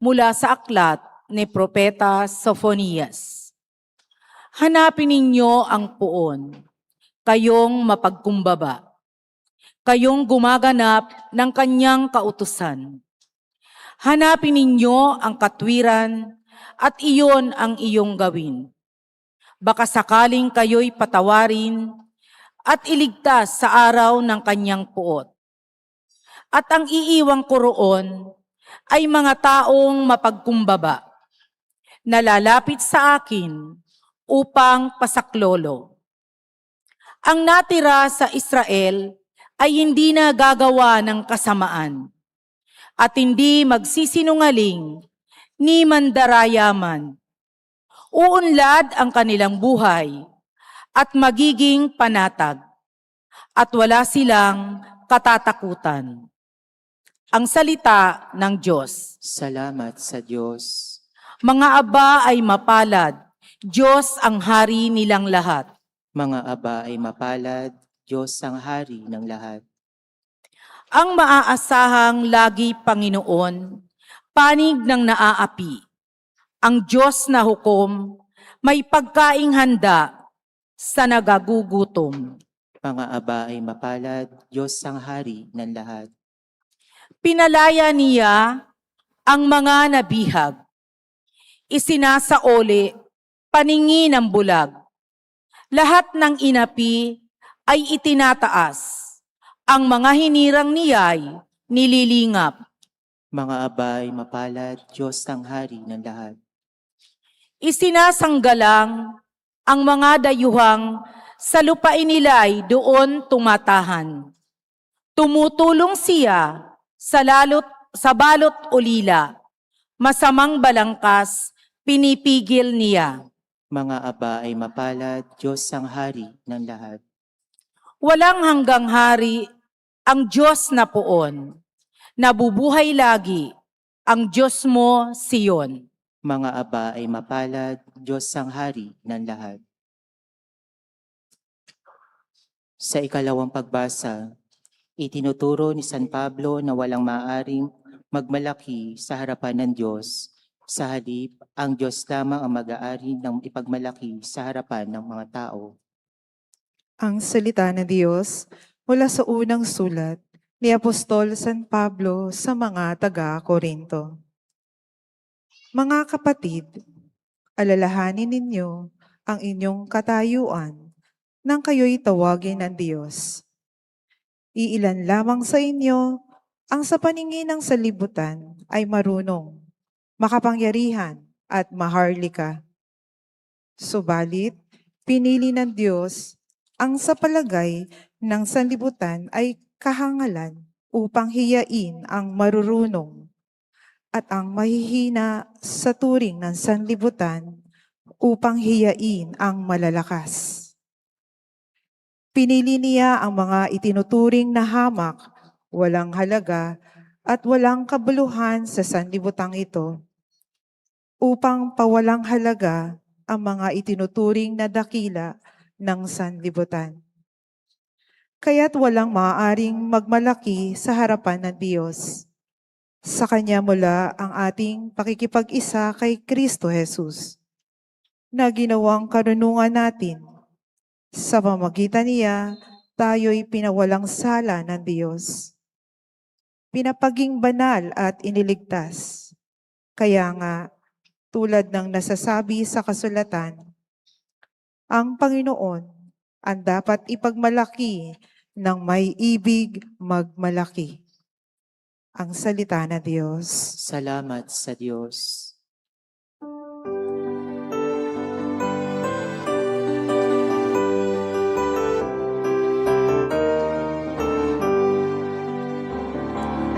Mula sa aklat ni Propeta Sophonias. Hanapin ninyo ang puon, kayong mapagkumbaba, kayong gumaganap ng kanyang kautusan. Hanapin ninyo ang katwiran at iyon ang iyong gawin. Baka sakaling kayo'y patawarin at iligtas sa araw ng kanyang puot. At ang iiwang ko roon ay mga taong mapagkumbaba, na lalapit sa akin upang pasaklolo. Ang natira sa Israel ay hindi na gagawa ng kasamaan at hindi magsisinungaling ni mandarayaman. Uunlad ang kanilang buhay at magiging panatag at wala silang katatakutan. Ang salita ng Diyos. Salamat sa Diyos. Mga aba ay mapalad, Diyos ang hari nilang lahat. Mga aba ay mapalad, Diyos ang hari ng lahat. Ang maaasahang lagi Panginoon, panig ng naaapi. Ang Diyos na hukom, may pagkaing handa sa nagagugutom. Mga aba ay mapalad, Diyos ang hari ng lahat. Pinalaya niya ang mga nabihag. Isinasaoli, paningin ng bulag. Lahat ng inapi ay itinataas. Ang mga hinirang niya'y nililingap. Mga aba ay mapalad, Diyos ang hari ng lahat. Isinasanggalang ang mga dayuhang sa lupain nila'y doon tumatahan. Tumutulong siya sa balot ulila. Masamang balangkas, pinipigil niya. Mga aba ay mapalad, Diyos ang hari ng lahat. Walang hanggang hari ang Diyos na poon. Nabubuhay lagi ang Diyos mo, Siyon. Mga aba ay mapalad, Diyos ang hari ng lahat. Sa ikalawang pagbasa, itinuturo ni San Pablo na walang maaaring magmalaki sa harapan ng Diyos. Sa halip, ang Diyos lamang ang mag-aari ng ipagmalaki sa harapan ng mga tao. Ang salita ng Diyos mula sa unang sulat ni Apostol San Pablo sa mga taga-Korinto. Mga kapatid, alalahanin ninyo ang inyong katayuan nang kayo'y tawagin ng Diyos. Iilan lamang sa inyo ang sa paningin ng sanlibutan ay marunong, makapangyarihan at maharlika. Subalit, pinili ng Diyos ang sa palagay ng sanlibutan ay kahangalan upang hiyain ang marurunong at ang mahihina sa turing ng sanlibutan upang hiyain ang malalakas. Pinili niya ang mga itinuturing na hamak, walang halaga at walang kabuluhan sa sanlibutang ito upang pawalang halaga ang mga itinuturing na dakila ng sanlibutan. Kaya't walang maaaring magmalaki sa harapan ng Diyos. Sa Kanya mula ang ating pakikipag-isa kay Kristo Jesus, na ginawang karunungan natin. Sa pamamagitan niya, tayo'y pinawalang sala ng Diyos. Pinapaging banal at iniligtas. Kaya nga, tulad ng nasasabi sa kasulatan, ang Panginoon ang dapat ipagmalaki ng may ibig magmalaki. Ang salita ng Diyos. Salamat sa Diyos.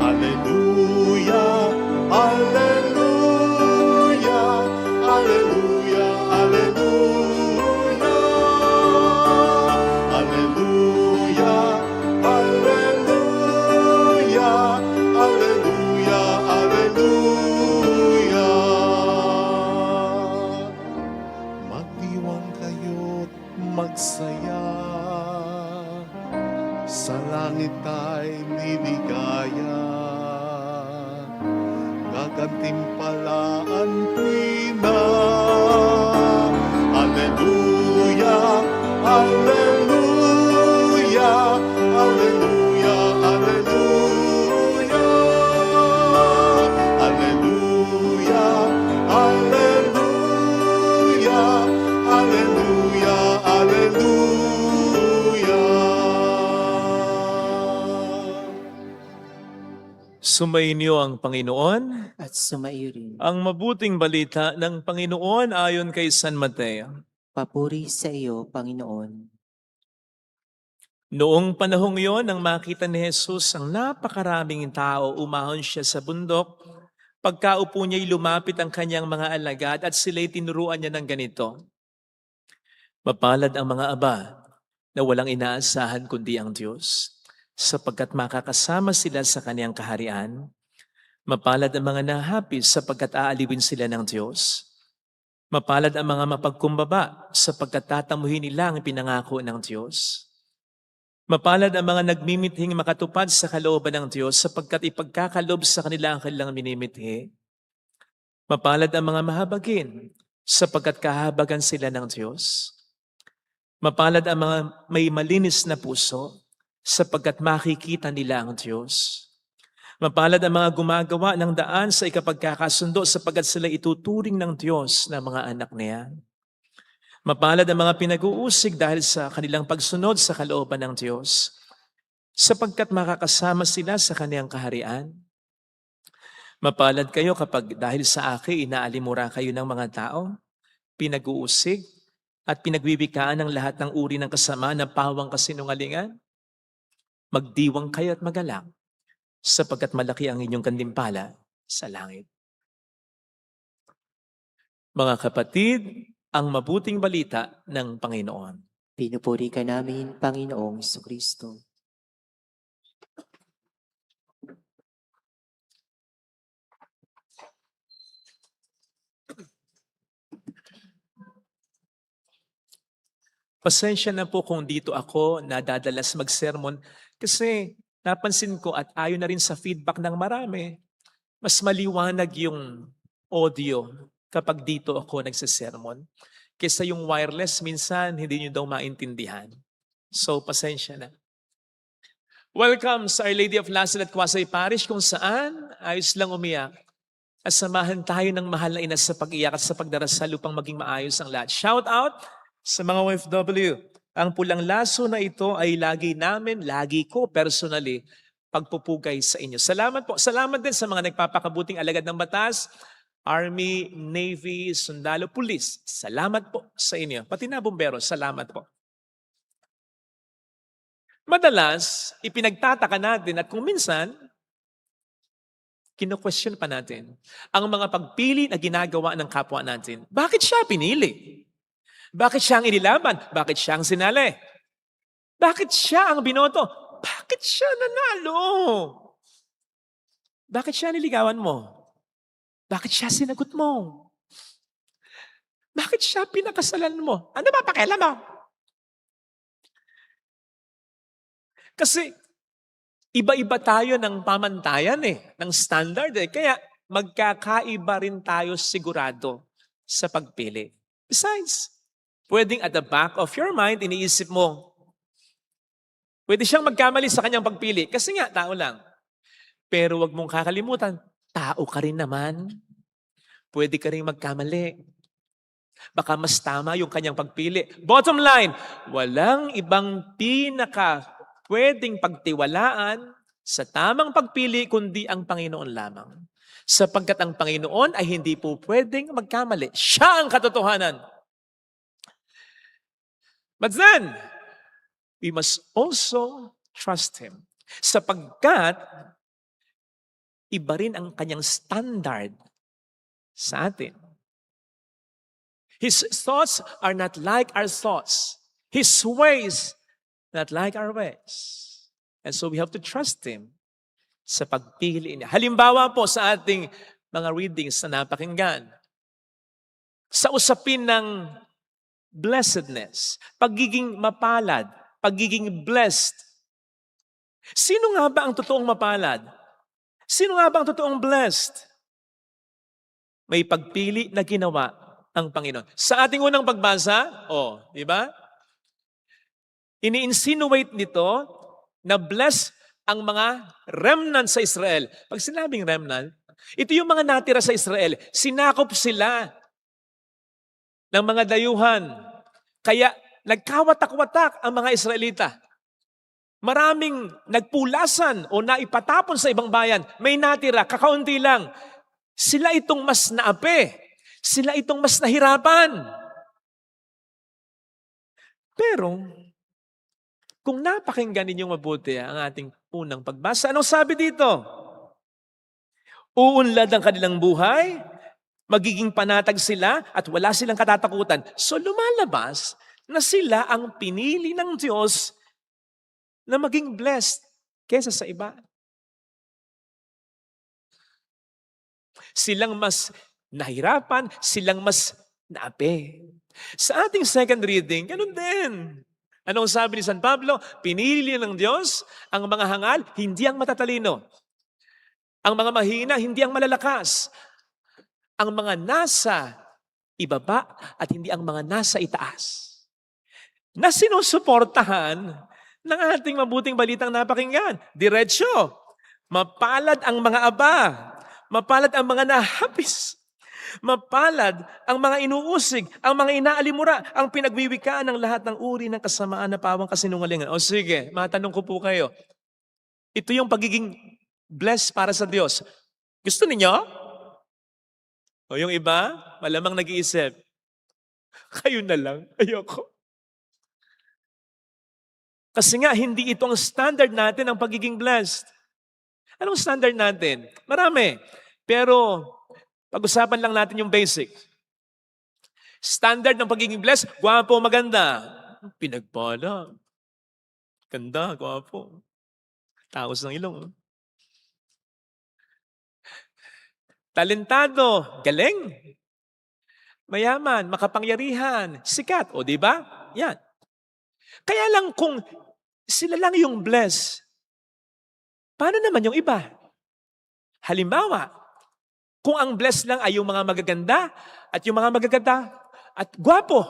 Alleluia, alleluia, alleluia, alleluia. Alleluia, alleluia, alleluia, alleluia. Magdiwang kayo't magsaya, sa langit ay liligaya. Gagantimpal kasalaan pina. Alleluia, alleluia, alleluia, alleluia. Alleluia, alleluia, alleluia, alleluia. Sumainyo ang Panginoon. At sumaiyo rin. Ang mabuting balita ng Panginoon ayon kay San Mateo. Papuri sa iyo, Panginoon. Noong panahong iyon, nang makita ni Jesus ang napakaraming tao, umahon siya sa bundok. Pagkaupo niya'y lumapit ang kanyang mga alagad at sila'y tinuruan niya ng ganito. Mapalad ang mga aba na walang inaasahan kundi ang Diyos, sapagkat makakasama sila sa kaniyang kaharian. Mapalad ang mga nahapis sapagkat aaliwin sila ng Diyos. Mapalad ang mga mapagkumbaba sapagkat tatamuhin nila ang pinangako ng Diyos. Mapalad ang mga nagmimithing makatupad sa kalooban ng Diyos sapagkat ipagkakalob sa kanila ang kanilang minimithi. Mapalad ang mga mahabagin sapagkat kahabagan sila ng Diyos. Mapalad ang mga may malinis na puso sapagkat makikita nila ang Diyos. Mapalad ang mga gumagawa ng daan sa ikapagkakasundo sapagkat sila ituturing ng Diyos na mga anak niya. Mapalad ang mga pinag-uusig dahil sa kanilang pagsunod sa kalooban ng Diyos, sapagkat makakasama sila sa kaniyang kaharian. Mapalad kayo kapag dahil sa akin inaalimura kayo ng mga tao, pinag-uusig at pinagbibikaan ng lahat ng uri ng kasama na pawang kasinungalingan. Magdiwang kayo at magalak, sapagkat malaki ang inyong gantimpala sa langit. Mga kapatid, ang mabuting balita ng Panginoon. Pinupuri ka namin, Panginoong Jesucristo. Pasensya na po kung dito ako nadadalas mag-sermon kasi napansin ko at ayon na rin sa feedback ng marami, mas maliwanag yung audio kapag dito ako nagsisermon. Kesa yung wireless, minsan hindi nyo daw maintindihan. So, pasensya na. Welcome sa Our Lady of Lazarus at Quasay Parish kung saan ayos lang umiyak. At samahan tayo ng mahal na ina sa pag-iyak at sa pagdarasal upang maging maayos ang lahat. Shout out sa mga OFW. Ang pulang laso na ito ay lagi ko personally, pagpupugay sa inyo. Salamat po. Salamat din sa mga nagpapakabuting alagad ng batas, Army, Navy, Sundalo, Police. Salamat po sa inyo. Pati na bumbero, salamat po. Madalas, ipinagtataka natin at kung minsan, kino-question pa natin ang mga pagpili na ginagawa ng kapwa natin. Bakit siya pinili? Bakit siya ang inilaban? Bakit siya ang sinali? Bakit siya ang binoto? Bakit siya nanalo? Bakit siya niligawan mo? Bakit siya sinagot mo? Bakit siya pinakasalan mo? Ano ba pakialam mo? Kasi iba-iba tayo ng pamantayan ng standard Kaya magkakaiba rin tayo sigurado sa pagpili. Besides, pwedeng at the back of your mind, iniisip mo, pwede siyang magkamali sa kanyang pagpili. Kasi nga, tao lang. Pero wag mong kakalimutan, tao ka rin naman. Pwede ka rin magkamali. Baka mas tama yung kanyang pagpili. Bottom line, walang ibang pwedeng pagtiwalaan sa tamang pagpili kundi ang Panginoon lamang. Sapagkat ang Panginoon ay hindi po pwedeng magkamali. Siya ang katotohanan. But then, we must also trust Him. Sapagkat iba rin ang kanyang standard sa atin. His thoughts are not like our thoughts. His ways, not like our ways. And so we have to trust Him sa pagpili niya. Halimbawa po sa ating mga readings na napakinggan. Sa usapin ng blessedness, pagiging mapalad, pagiging blessed. Sino nga ba ang totoong mapalad? Sino nga ba ang totoong blessed? may pagpili na ginawa ang Panginoon. Sa ating unang pagbasa, di ba? Ini-insinuate nito na bless ang mga remnant sa Israel. Pag sinabing remnant, ito yung mga natira sa Israel. Sinakop sila ng mga dayuhan. Kaya nagkawatak-watak ang mga Israelita. Maraming nagpulasan o naipatapon sa ibang bayan. May natira, kakaunti lang. Sila itong mas naapi. Sila itong mas nahirapan. Pero, kung napakinggan ninyong mabuti ang ating unang pagbasa, anong sabi dito? Uunlad ang kanilang buhay, magiging panatag sila at wala silang katatakutan. So lumalabas na sila ang pinili ng Diyos na maging blessed kaysa sa iba. Silang mas nahirapan, silang mas naapi. Sa ating second reading, ganun din. Anong sabi ni San Pablo? Pinili ng Diyos ang mga hangal, hindi ang matatalino. Ang mga mahina, hindi ang malalakas. Ang mga nasa ibaba at hindi ang mga nasa itaas. Na sinusuportahan ng ating mabuting balitang napakinggan. Diretsyo, mapalad ang mga aba, mapalad ang mga nahapis, mapalad ang mga inuusig, ang mga inaalimura, ang pinagwiwikaan ng lahat ng uri ng kasamaan na pawang kasinungalingan. O sige, matanong ko po kayo. Ito yung pagiging blessed para sa Diyos. Gusto ninyo? O yung iba, malamang nag-iisip, kayo na lang, ayoko. Kasi nga, hindi ito ang standard natin ang pagiging blessed. Anong standard natin? Marami. Pero, pag-usapan lang natin yung basic. Standard ng pagiging blessed, gwapo, maganda. Pinagpala. Ganda, gwapo. Taos ng ilong. Talentado, galing. Mayaman, makapangyarihan, sikat. O, di ba? Yan. Kaya lang kung sila lang yung blessed, paano naman yung iba? Halimbawa, kung ang blessed lang ay yung mga magaganda at yung mga magaganda at gwapo,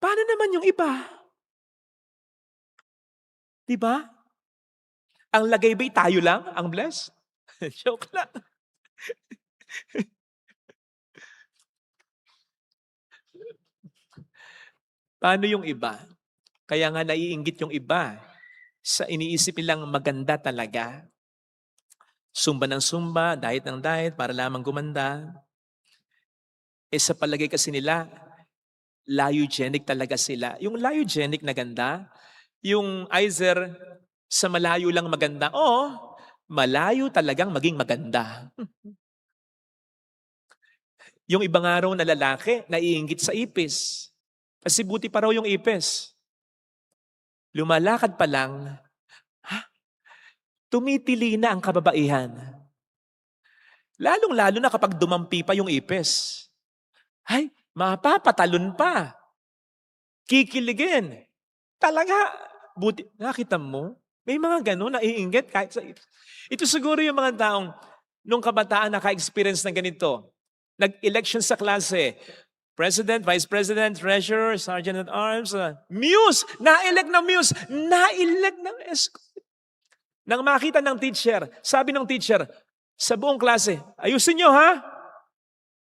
paano naman yung iba? Di ba? Ang lagay ba'y tayo lang ang blessed? Joke lang. Paano yung iba? Kaya nga naiinggit yung iba sa iniisip nilang maganda talaga. Sumba ng sumba, diet ng diet para lamang gumanda. Sa palagay kasi nila, liogenic talaga sila. Yung liogenic na ganda, yung either sa malayo lang maganda, o malayo talagang maging maganda. Yung ibang araw na lalaki, naiinggit sa ipis. Kasi buti pa raw yung ipis. Lumalakad pa lang, tumitili na ang kababaihan. Lalong-lalo na kapag dumampi pa yung ipis. Ay, mapapatalon pa. Kikiligin. Talaga, buti, nakita mo? May mga gano'n naiinggit kahit sa ipis. Ito siguro yung mga taong nung kabataan naka-experience ng ganito. Nag-election sa klase. President, Vice President, Treasurer, Sergeant at Arms, Muse! Na-elect ng Muse! Na-elect ng ESCO! Nang makita ng teacher, sabi ng teacher, sa buong klase, ayusin nyo ha?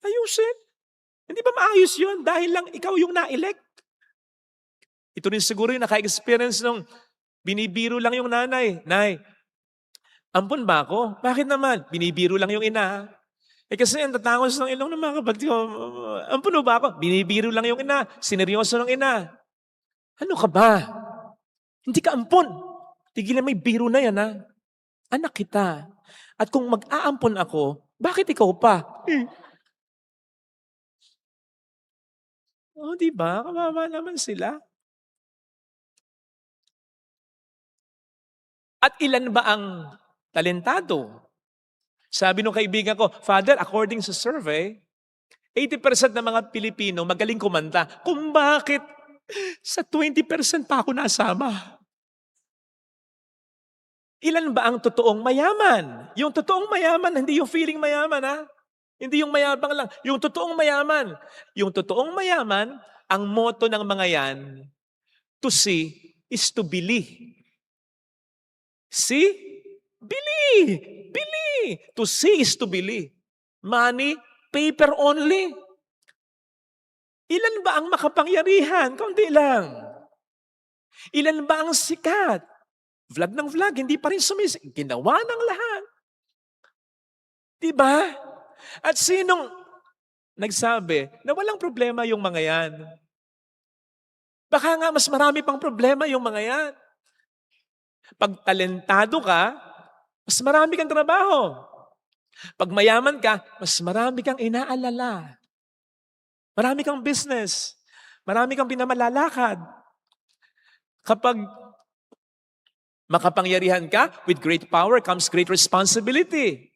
Ayusin? Hindi ba maayos yun? Dahil lang ikaw yung na-elect. Ito rin siguro yung naka-experience nung binibiro lang yung nanay. Nay, ampun ba ako? Bakit naman? Binibiro lang yung ina. Kasi ang tatangos ng ilong ng mga kapatid ko, ampun ba ako? Binibiro lang yung ina. Sineryoso ng ina. Ano ka ba? Hindi ka ampun. Tigilan may biro na yan ha. Anak kita. At kung mag-aampon ako, bakit ikaw pa? Di ba? Kawawa naman sila. At ilan ba ang talentado? Sabi nung kaibigan ko, Father, according sa survey, 80% ng mga Pilipino magaling kumanta. Kung bakit sa 20% pa ako nasama? Ilan ba ang totoong mayaman? Yung totoong mayaman, hindi yung feeling mayaman ha? Hindi yung mayabang lang, yung totoong mayaman. Yung totoong mayaman, ang motto ng mga yan, to see is to believe. See? Bili! Bili! To see is to believe. Money, paper only. Ilan ba ang makapangyarihan? Kaunti lang. Ilan ba ang sikat? Vlog ng vlog, hindi pa rin ginawa ng lahat. Diba? At sinong nagsabi na walang problema yung mga yan? Baka nga mas marami pang problema yung mga yan. Pag talentado ka, mas marami kang trabaho. Pag mayaman ka, mas marami kang inaalala. Marami kang business. Marami kang pinamalalakad. Kapag makapangyarihan ka, with great power comes great responsibility.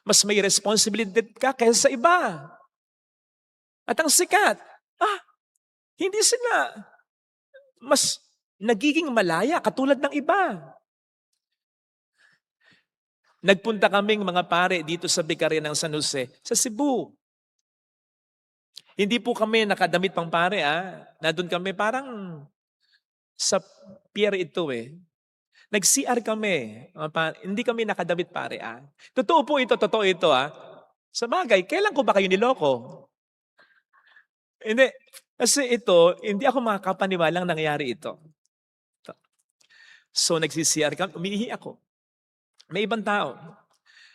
Mas may responsibility ka kaysa sa iba. At ang sikat, hindi sila mas nagiging malaya katulad ng iba. Nagpunta kaming mga pare dito sa Vicaria ng San Jose, sa Cebu. Hindi po kami nakadamit pang pare, Nandun kami parang sa pier ito Nag-CR kami. Hindi kami nakadamit pare, Totoo po ito, totoo ito, Sa bagay, kailan ko ba kayo niloko? Hindi. Kasi ito, hindi ako makakapaniwalang nangyari ito. So nag-CR kami, umiihi ako. May ibang tao.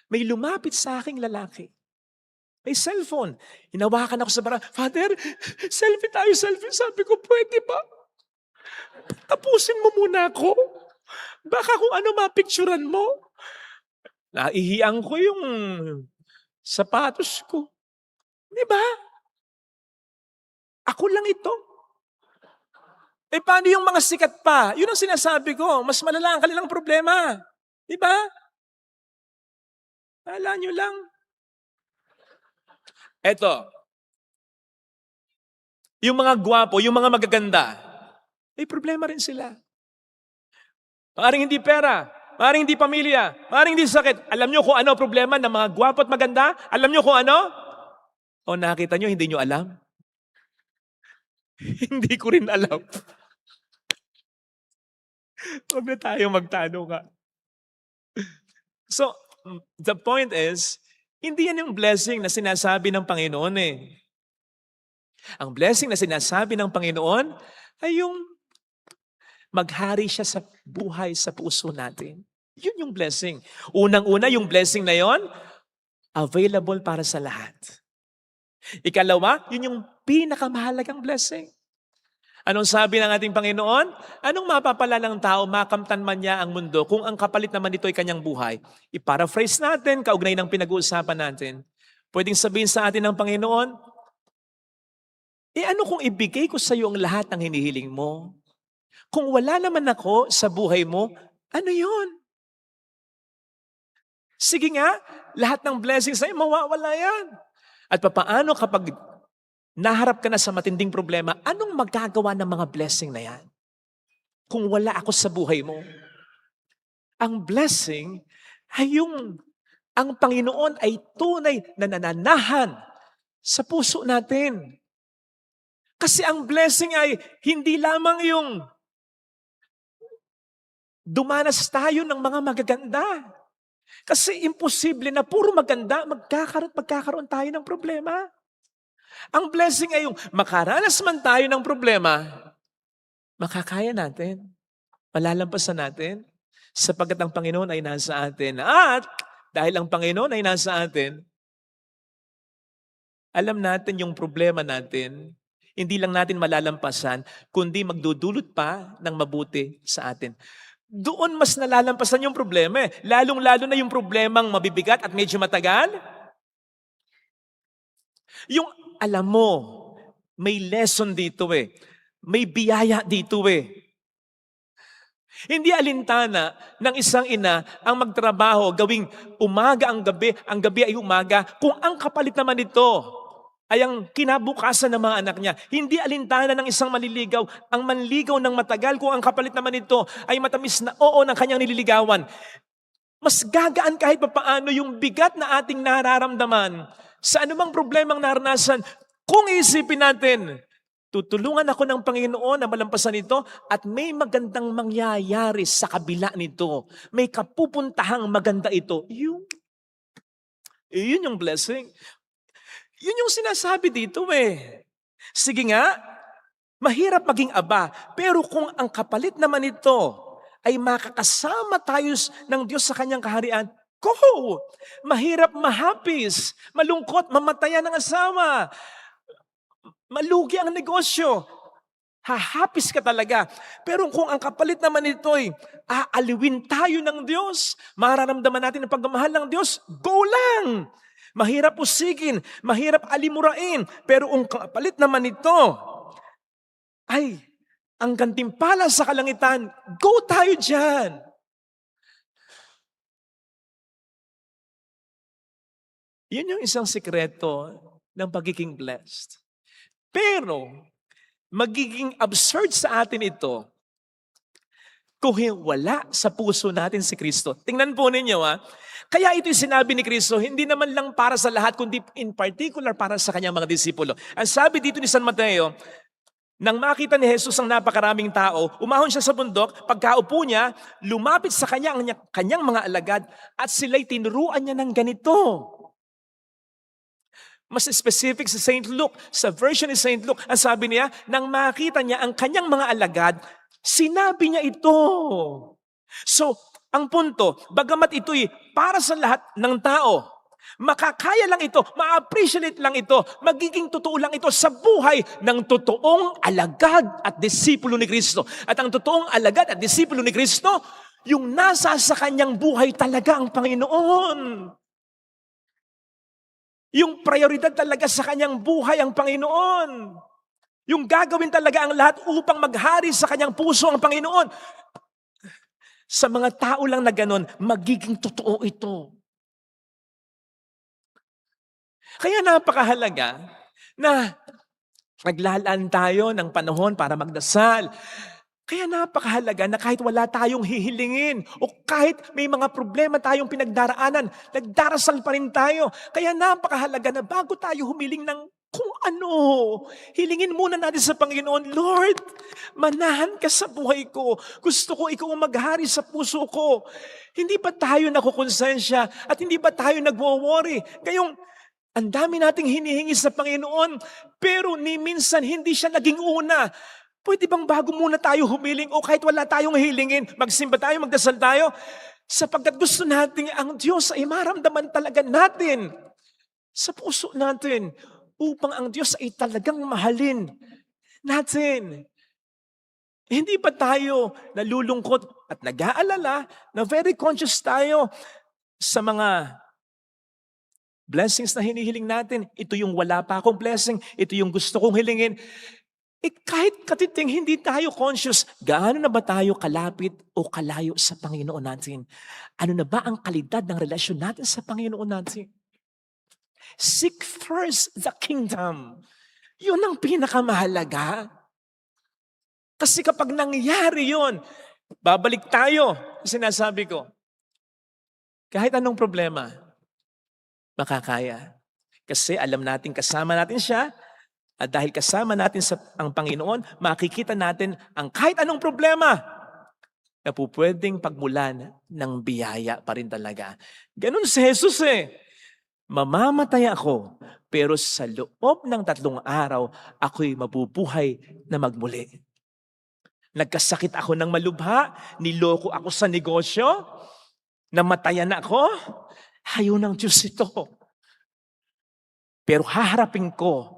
May lumapit sa aking lalaki. May cellphone. Hinawakan ako sa barang. Father, selfie tayo, selfie. Sabi ko, pwede ba? Tapusin mo muna ako. Baka kung ano mapicturan mo. Naihiyan ko yung sapatos ko. Di ba? Ako lang ito. Paano yung mga sikat pa? Yun ang sinasabi ko. Mas malala ang kanilang problema. Di ba? Kala nyo lang. Eto. Yung mga gwapo, yung mga magaganda, may problema rin sila. Maaaring hindi pera, maaaring hindi pamilya, maaaring hindi sakit. Alam nyo kung ano problema ng mga gwapo at maganda? Alam nyo kung ano? O nakita nyo, hindi nyo alam? Hindi ko rin alam. Huwag na tayo magtanong . So, the point is, hindi yan yung blessing na sinasabi ng Panginoon . Ang blessing na sinasabi ng Panginoon ay yung maghari siya sa buhay, sa puso natin. Yun yung blessing. Unang-una, yung blessing na yon, available para sa lahat. Ikalawa, yun yung pinakamahalagang blessing. Anong sabi ng ating Panginoon? Anong mapapala ng tao, makamtan man niya ang mundo, kung ang kapalit naman nito ay kanyang buhay? I-paraphrase natin, kaugnay ng pinag-uusapan natin. Pwedeng sabihin sa atin ng Panginoon, ano kung ibigay ko sa iyo ang lahat ng hinihiling mo? Kung wala naman ako sa buhay mo, ano yun? Sige nga, lahat ng blessings sa'yo, mawawala yan. At papaano kapag naharap ka na sa matinding problema, anong magagawa ng mga blessing na yan? Kung wala ako sa buhay mo. Ang blessing ay yung ang Panginoon ay tunay na nananahan sa puso natin. Kasi ang blessing ay hindi lamang yung dumanas tayo ng mga magaganda. Kasi imposible na puro maganda, magkakaroon tayo ng problema. Ang blessing ay yung makaranas man tayo ng problema, makakaya natin, malalampasan natin, sapagkat ang Panginoon ay nasa atin. At dahil ang Panginoon ay nasa atin, alam natin yung problema natin, hindi lang natin malalampasan, kundi magdudulot pa ng mabuti sa atin. Doon mas nalalampasan yung problema . Lalong-lalo na yung problemang mabibigat at medyo matagal. Yung alam mo, may lesson dito . May biyaya dito . Hindi alintana ng isang ina ang magtrabaho, gawing umaga ang gabi ay umaga, kung ang kapalit naman nito ay ang kinabukasan ng mga anak niya. Hindi alintana ng isang manliligaw ang manligaw ng matagal kung ang kapalit naman nito ay matamis na oo ng kanyang nililigawan. Mas gagaan kahit papaano yung bigat na ating nararamdaman sa anumang problemang naranasan, kung iisipin natin, tutulungan ako ng Panginoon na malampasan ito at may magandang mangyayari sa kabila nito. May kapupuntahang maganda ito. Yun yung blessing. Yun yung sinasabi dito eh. Sige nga, mahirap maging aba, pero kung ang kapalit naman ito ay makakasama tayo ng Diyos sa kanyang kaharian, go! Mahirap mahapis, malungkot, mamatayan ng asawa, malugi ang negosyo, hahapis ka talaga. Pero kung ang kapalit naman ito ay aaliwin tayo ng Diyos, mararamdaman natin ang pagmamahal ng Diyos, go lang! Mahirap usigin, mahirap alimurain, pero ang kapalit naman ito ay ang gantimpala sa kalangitan, go tayo dyan. Yun yung isang sikreto ng pagiging blessed. Pero, magiging absurd sa atin ito kung wala sa puso natin si Kristo. Tingnan po ninyo Kaya ito yung sinabi ni Kristo, hindi naman lang para sa lahat, kundi in particular para sa kanyang mga disipulo. Ang sabi dito ni San Mateo, nang makita ni Jesus ang napakaraming tao, umahon siya sa bundok, pagkaupo niya, lumapit sa kanyang mga alagad at sila'y tinuruan niya ng ganito. Mas specific sa St. Luke, sa version ni St. Luke, ang sabi niya, nang makita niya ang kanyang mga alagad, sinabi niya ito. So, ang punto, bagamat ito'y para sa lahat ng tao, makakaya lang ito, ma-appreciate lang ito, magiging totoo lang ito sa buhay ng totoong alagad at disipulo ni Kristo. At ang totoong alagad at disipulo ni Kristo, yung nasa sa kanyang buhay talaga ang Panginoon. Yung prioridad talaga sa kanyang buhay ang Panginoon. Yung gagawin talaga ang lahat upang maghari sa kanyang puso ang Panginoon. Sa mga tao lang na ganon, magiging totoo ito. Kaya napakahalaga na naglalaan tayo ng panahon para magdasal. Kaya napakahalaga na kahit wala tayong hihilingin o kahit may mga problema tayong pinagdaraanan, nagdarasal pa rin tayo. Kaya napakahalaga na bago tayo humiling ng kung ano, hilingin muna natin sa Panginoon, Lord, manahan ka sa buhay ko. Gusto ko ikaw ang maghari sa puso ko. Hindi ba tayo nakukonsensya at hindi ba tayo nagwo-worry? Ngayong ang dami nating hinihingi sa Panginoon, pero ni minsan hindi siya naging una. Pwede bang bago muna tayo humiling o kahit wala tayong hilingin, magsimba tayo, magdasal tayo? Sapagkat gusto natin ang Diyos ay maramdaman talaga natin sa puso natin upang ang Diyos ay talagang mahalin natin. Hindi ba tayo nalulungkot at nag-aalala na very conscious tayo sa mga blessings na hinihiling natin? Ito yung wala pa akong blessing, ito yung gusto kong hilingin. Kahit katiting hindi tayo conscious, gaano na ba tayo kalapit o kalayo sa Panginoon natin? Ano na ba ang kalidad ng relasyon natin sa Panginoon natin? Seek first the kingdom. Yun ang pinakamahalaga. Kasi kapag nangyari yun, babalik tayo. Sinasabi ko, kahit anong problema, makakaya. Kasi alam natin kasama natin siya. At dahil kasama natin ang Panginoon, makikita natin ang kahit anong problema na pupwedeng pagmulan ng biyaya pa rin talaga. Ganun si Jesus Mamamatay ako, pero sa loob ng 3 araw, ako'y mabubuhay na magmuli. Nagkasakit ako ng malubha, niloko ako sa negosyo, namatayan ako, hayo ng Diyos ito. Pero haharapin ko,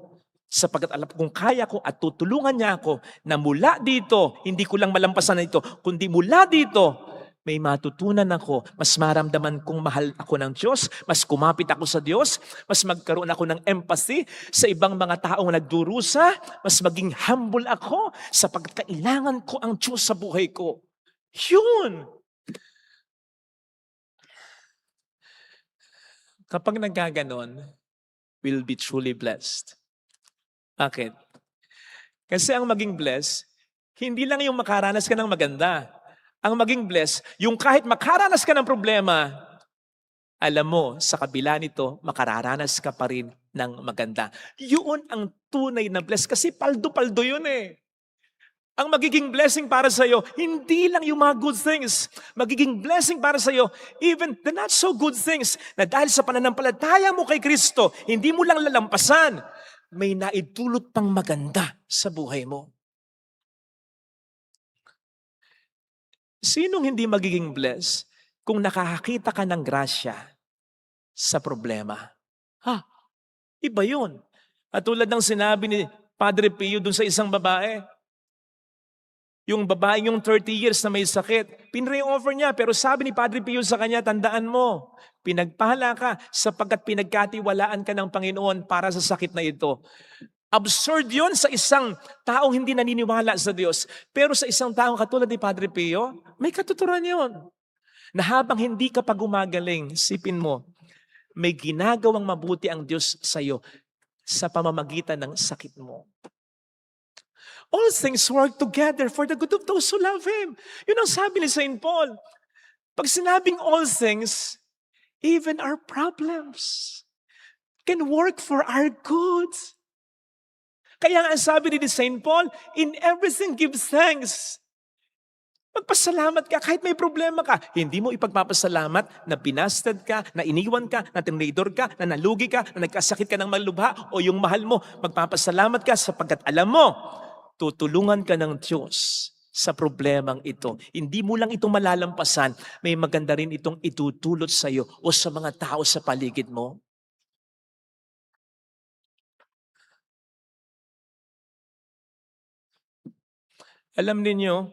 sapagkat alam kung kaya ko at tutulungan niya ako na mula dito, hindi ko lang malampasan na ito, kundi mula dito, may matutunan ako, mas maramdaman kong mahal ako ng Diyos, mas kumapit ako sa Diyos, mas magkaroon ako ng empathy sa ibang mga taong nagdurusa, mas maging humble ako sapagkat kailangan ko ang Diyos sa buhay ko. Yun! Kapag nagkaganon, we'll be truly blessed. Bakit? Kasi ang maging blessed, hindi lang yung makaranas ka ng maganda. Ang maging blessed, yung kahit makaranas ka ng problema, alam mo, sa kabila nito, makararanas ka pa rin ng maganda. Yun ang tunay na bless. Kasi paldo-paldo yun eh. Ang magiging blessing para sa iyo, hindi lang yung mga good things. Magiging blessing para sa iyo, even the not so good things, na dahil sa pananampalataya mo kay Kristo, hindi mo lang lalampasan, may naidulot pang maganda sa buhay mo. Sinong hindi magiging blessed kung nakakakita ka ng grasya sa problema? Iba yun. At tulad ng sinabi ni Padre Pio dun sa isang babae, yung babaeng yung 30 years na may sakit, pinre-offer niya, pero sabi ni Padre Pio sa kanya, tandaan mo, pinagpala ka sapagkat pinagkatiwalaan ka ng Panginoon para sa sakit na ito. Absurd yun sa isang taong hindi naniniwala sa Diyos. Pero sa isang taong katulad ni Padre Pio, may katuturan yun. Na habang hindi ka pa gumagaling, sipin mo, may ginagawang mabuti ang Diyos sa iyo sa pamamagitan ng sakit mo. All things work together for the good of those who love Him. Yun ang sabi ni St. Paul. Pag sinabing all things, even our problems can work for our good. Kaya nga ang sabi ni St. Paul, in everything give thanks. Magpasalamat ka kahit may problema ka. Hindi mo ipagpapasalamat na binasted ka, na iniwan ka, na tinraidor ka, na nalugi ka, na nagkasakit ka ng malubha o yung mahal mo. Magpapasalamat ka sapagkat alam mo, tutulungan ka ng Diyos sa problemang ito. Hindi mo lang ito malalampasan, may maganda rin itong itutulot sa iyo o sa mga tao sa paligid mo. Alam ninyo,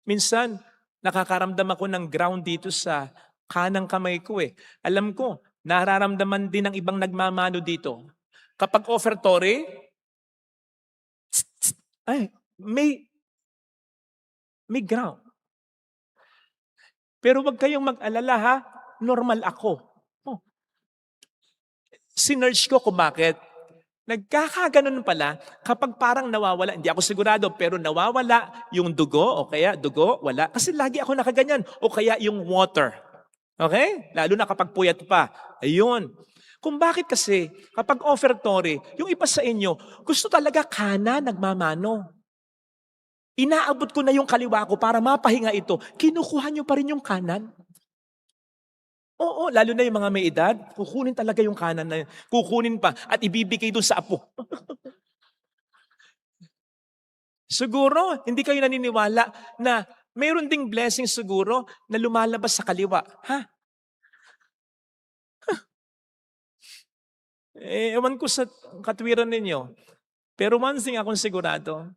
minsan nakakaramdam ako ng ground dito sa kanang kamay ko eh. Alam ko, nararamdaman din ng ibang nagmamano dito. Kapag offertory, may ground. Pero wag kayong mag-alala ha, normal ako. Sinerge ko kung bakit. Nagkakaganon pala kapag parang nawawala, hindi ako sigurado, pero nawawala yung dugo o kaya dugo, wala. Kasi lagi ako nakaganyan. O kaya yung water. Okay? Lalo na kapag puyat pa. Ayun. Kung bakit kasi, kapag offertory, yung iba sa inyo, gusto talaga kanan nagmamano. Inaabot ko na yung kaliwa ko para mapahinga ito. Kinukuha nyo pa rin yung kanan. Oo, lalo na yung mga may edad, kukunin talaga yung kanan na yun. Kukunin pa at ibibigay doon sa apo. Siguro, hindi kayo naniniwala na mayroon ding blessing siguro na lumalabas sa kaliwa. Ewan ko sa katwiran ninyo. Pero one thing akong sigurado,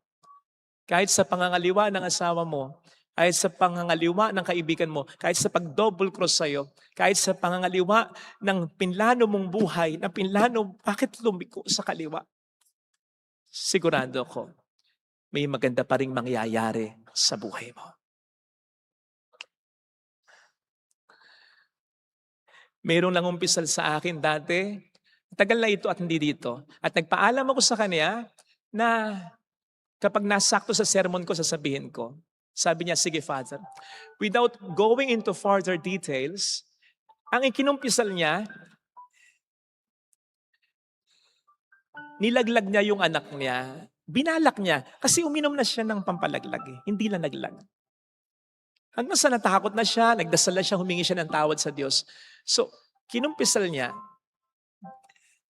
kahit sa pangangaliwa ng asawa mo, kahit sa pangangaliwa ng kaibigan mo, kahit sa pag-double cross sa'yo, kahit sa pangangaliwa ng pinlano mong buhay, na pinlano, bakit lumiko sa kaliwa? Sigurado ko, may maganda pa ring mangyayari sa buhay mo. Mayroong lang umpisal sa akin dati, tagal na ito at hindi dito. At nagpaalam ako sa kanya na kapag nasakto sa sermon ko, sasabihin ko, sabi niya, sige Father, without going into further details, ang ikinumpisal niya, nilaglag niya yung anak niya, binalak niya, kasi uminom na siya ng pampalaglag, hindi lang naglag. Hanggang sa natakot na siya, nagdasal na siya, humingi siya ng tawad sa Diyos. So, kinumpisal niya,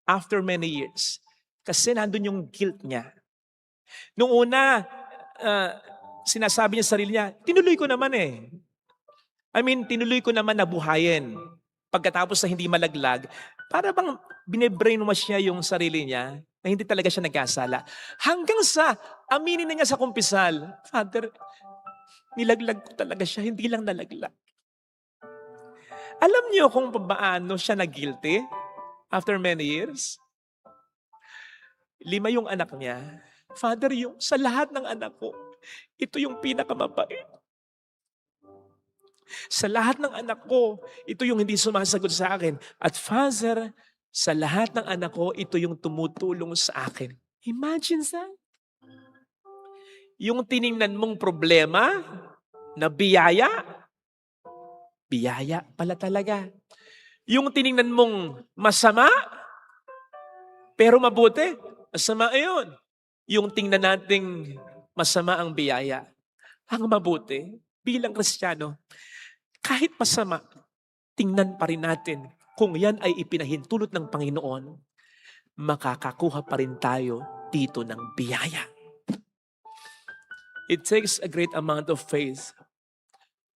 after many years, kasi nandun yung guilt niya. Nung una, sinasabi niya sa sarili niya, tinuloy ko naman eh. Tinuloy ko naman na buhayin. Pagkatapos na hindi malaglag, para bang bine-brainwash niya yung sarili niya na hindi talaga siya nagkasala. Hanggang sa aminin na niya sa kumpisal, Father, nilaglag ko talaga siya, hindi lang nalaglag. Alam niyo kung paano siya na-guilty after many years? 5 yung anak niya. Father, yung sa lahat ng anak ko, ito yung pinakamabait. Sa lahat ng anak ko, ito yung hindi sumasagot sa akin. At Father, sa lahat ng anak ko, ito yung tumutulong sa akin. Imagine that. Yung tiningnan mong problema na biyaya, Biyaya pala talaga. Yung tiningnan mong masama, pero mabuti, masama yun. Yung tingnan nating masama ang biyaya, ang mabuti, bilang Kristiyano, kahit masama, tingnan pa rin natin kung yan ay ipinahintulot ng Panginoon, makakakuha pa rin tayo dito ng biyaya. It takes a great amount of faith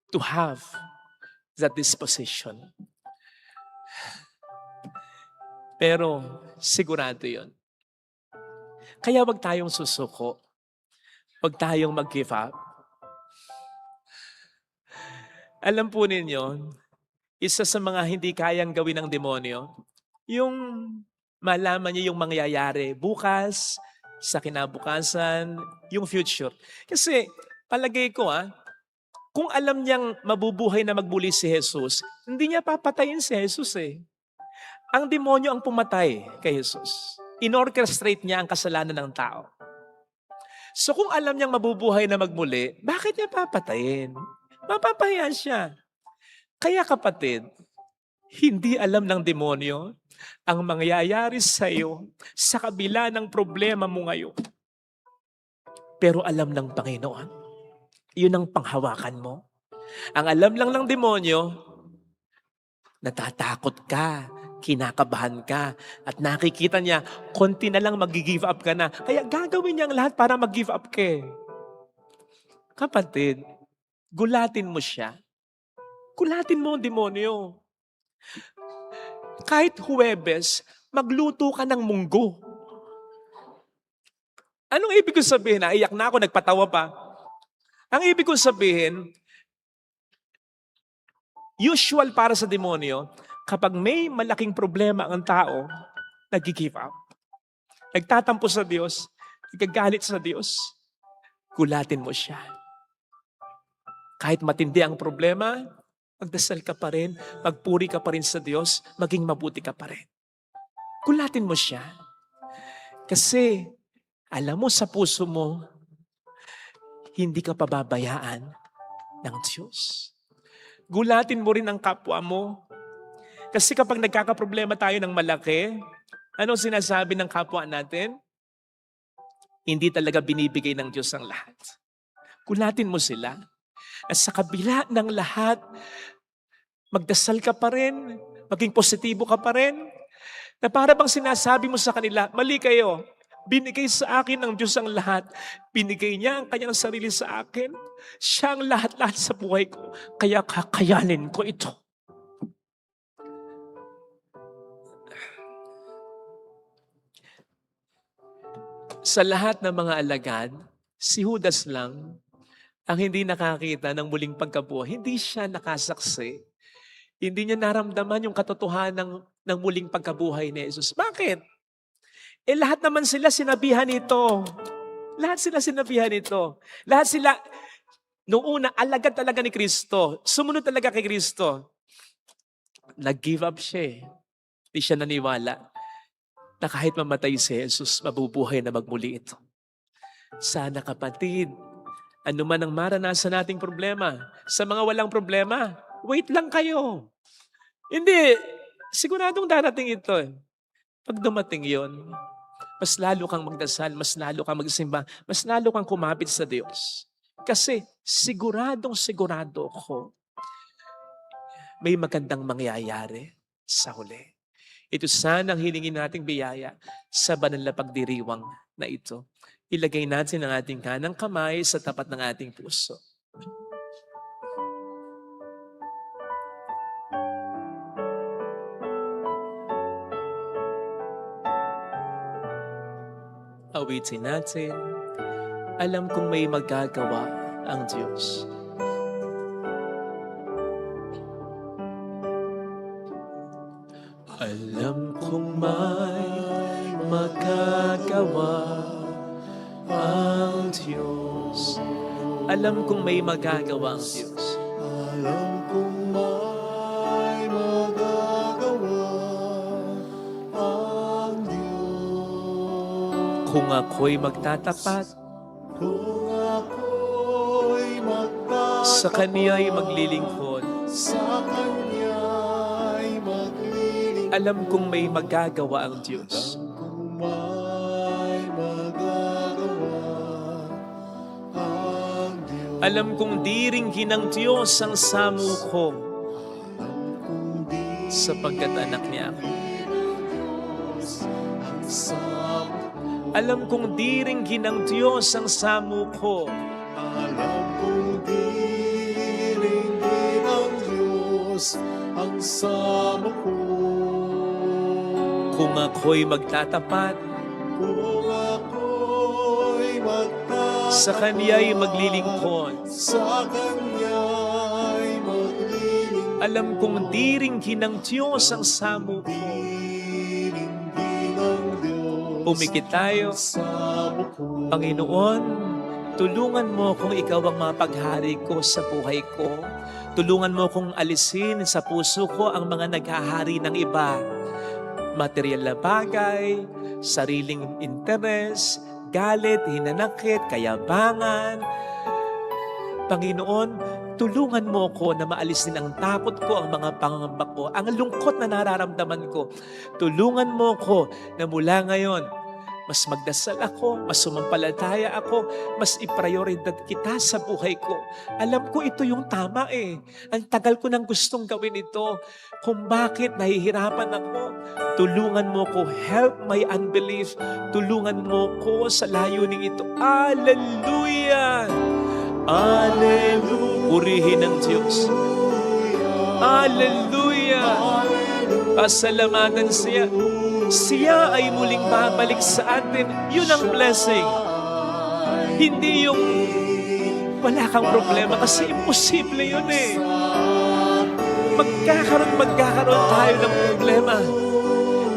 to have that disposition. Pero sigurado yun. Kaya wag tayong susuko. Wag tayong mag-give up. Alam po ninyo, isa sa mga hindi kayang gawin ng demonyo, yung malaman niya yung mangyayari bukas, sa kinabukasan, yung future. Kasi palagay ko kung alam niyang mabubuhay na magbuli si Jesus, hindi niya papatayin si Jesus eh. Ang demonyo ang pumatay kay Jesus. Inorchestrate niya ang kasalanan ng tao. So kung alam niyang mabubuhay na magmuli, bakit niya papatayin? Mapapahiya siya. Kaya kapatid, hindi alam ng demonyo ang mangyayari sa iyo sa kabila ng problema mo ngayon. Pero alam ng Panginoon. Yun ang panghawakan mo. Ang alam lang ng demonyo, natatakot ka, kinakabahan ka, at nakikita niya, konti na lang mag-give up ka na. Kaya gagawin niya ang lahat para mag-give up ka. Kapatid, gulatin mo siya. Gulatin mo ang demonyo. Kahit Huwebes, magluto ka ng munggo. Anong ibig kong sabihin? Naiyak na ako, nagpatawa pa. Ang ibig kong sabihin, usual para sa demonyo, kapag may malaking problema ang tao, nag-give up. Nagtatampo sa Diyos, nagagalit sa Diyos, gulatin mo siya. Kahit matindi ang problema, magdasal ka pa rin, magpuri ka pa rin sa Diyos, maging mabuti ka pa rin. Gulatin mo siya. Kasi, alam mo sa puso mo, hindi ka pababayaan ng Diyos. Gulatin mo rin ang kapwa mo. Kasi kapag nagkakaproblema tayo ng malaki, anong sinasabi ng kapwa natin? Hindi talaga binibigay ng Diyos ang lahat. Gulatin mo sila. At sa kabila ng lahat, magdasal ka pa rin, maging positibo ka pa rin, na para bang sinasabi mo sa kanila, mali kayo, binigay sa akin ng Diyos ang lahat. Binigay niya ang kanyang sarili sa akin. Siya ang lahat-lahat sa buhay ko, kaya kakayanin ko ito. Sa lahat ng mga alagad, si Judas lang ang hindi nakakita ng muling pagkabuhay. Hindi siya nakasaksi. Hindi niya naramdaman yung katotohanan ng muling pagkabuhay ni Jesus. Bakit? Lahat naman sila sinabihan ito. Lahat sila sinabihan ito. Lahat sila, noong una, alagad talaga ni Kristo. Sumunod talaga kay Kristo. Nag-give up siya. Hindi siya naniwala na kahit mamatay si Jesus, mabubuhay na magmuli ito. Sana kapatid, ano man ang maranasan nating problema, sa mga walang problema, wait lang kayo. Hindi, siguradong darating ito. Pag dumating yon, mas lalo kang magdasal, mas lalo kang magsimba, mas lalo kang kumapit sa Diyos. Kasi siguradong sigurado ako, may magandang mangyayari sa huli. Ito sana ang hilingin nating biyaya sa banal na pagdiriwang na ito. Ilagay natin ang ating kanang kamay sa tapat ng ating puso. Awitin natin, alam kong may magagawa ang Diyos. Alam kong may magagawa ang Diyos. Alam kong may magagawa ang Diyos. Alam kong may magagawa ang Diyos. Kung ako'y magtatapat, Kung ako'y magtatapat sa Kaniya'y maglilingkod, sa Kanya'y maglilingkod. Alam kong may magagawa ang Diyos. Kung may magagawa ang Diyos. Alam kong diringgin ng Diyos ang samu ko Kung di sapagkat anak niya ako. ang sama ko. Alam kong diringgin ng Diyos ang samu ko Alam kong diringgin ng Diyos ang sama ko. kung ako'y magtatapat Kung ako'y magtatapat sa Kaniya'y maglilingkod. sa Kanya'y maglilingkod. Alam kong diringgin ng Diyos ang samu ko. Diringgin ng Diyos Pumikit tayo. ang sama ko. Panginoon, tulungan mo kung ikaw ang mapaghari ko sa buhay ko. Tulungan mo kong alisin sa puso ko ang mga naghahari ng iba. Material na bagay, sariling interes, galit, hinanakit, kayabangan. Panginoon, tulungan mo ko na maalis din ang takot ko, ang mga pangamba ko, ang lungkot na nararamdaman ko. Tulungan mo ko na mula ngayon, mas magdasal ako, mas sumampalataya ako, mas iprioridad kita sa buhay ko. Alam ko ito yung tama eh. Ang tagal ko nang gustong gawin ito. Kung bakit nahihirapan ako, tulungan mo ko, help my unbelief. Tulungan mo ko sa layuning ito. Hallelujah! Hallelujah! Purihin ang Diyos. Hallelujah! Pasalamatan siya. Siya ay muling babalik sa atin. Yun ang blessing. Hindi yung wala kang problema kasi imposible yun eh. Magkakaroon tayo ng problema.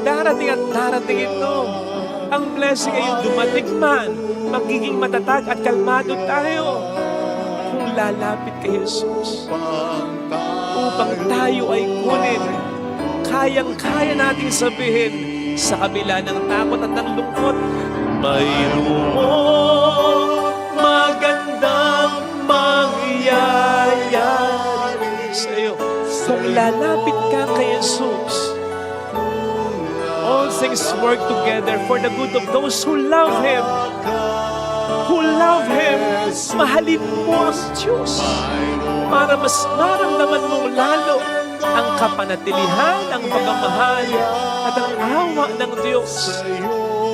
Darating at darating ito. Ang blessing ay yung dumating man. Magiging matatag at kalmado tayo. Kung lalapit kay Jesus upang tayo ay kunin. Kayang-kaya nating sabihin sa kabila ng takot at ng lungkot, mayroong magandang mangyayari sa iyo. Kung lalapit ka kay Jesus, all things work together for the good of those who love Him. Who love Him. Mahalin mo ang Diyos para mas maramdaman mong lalo ang kapanatilihan, ang pagmamahal at ang awa ng Diyos.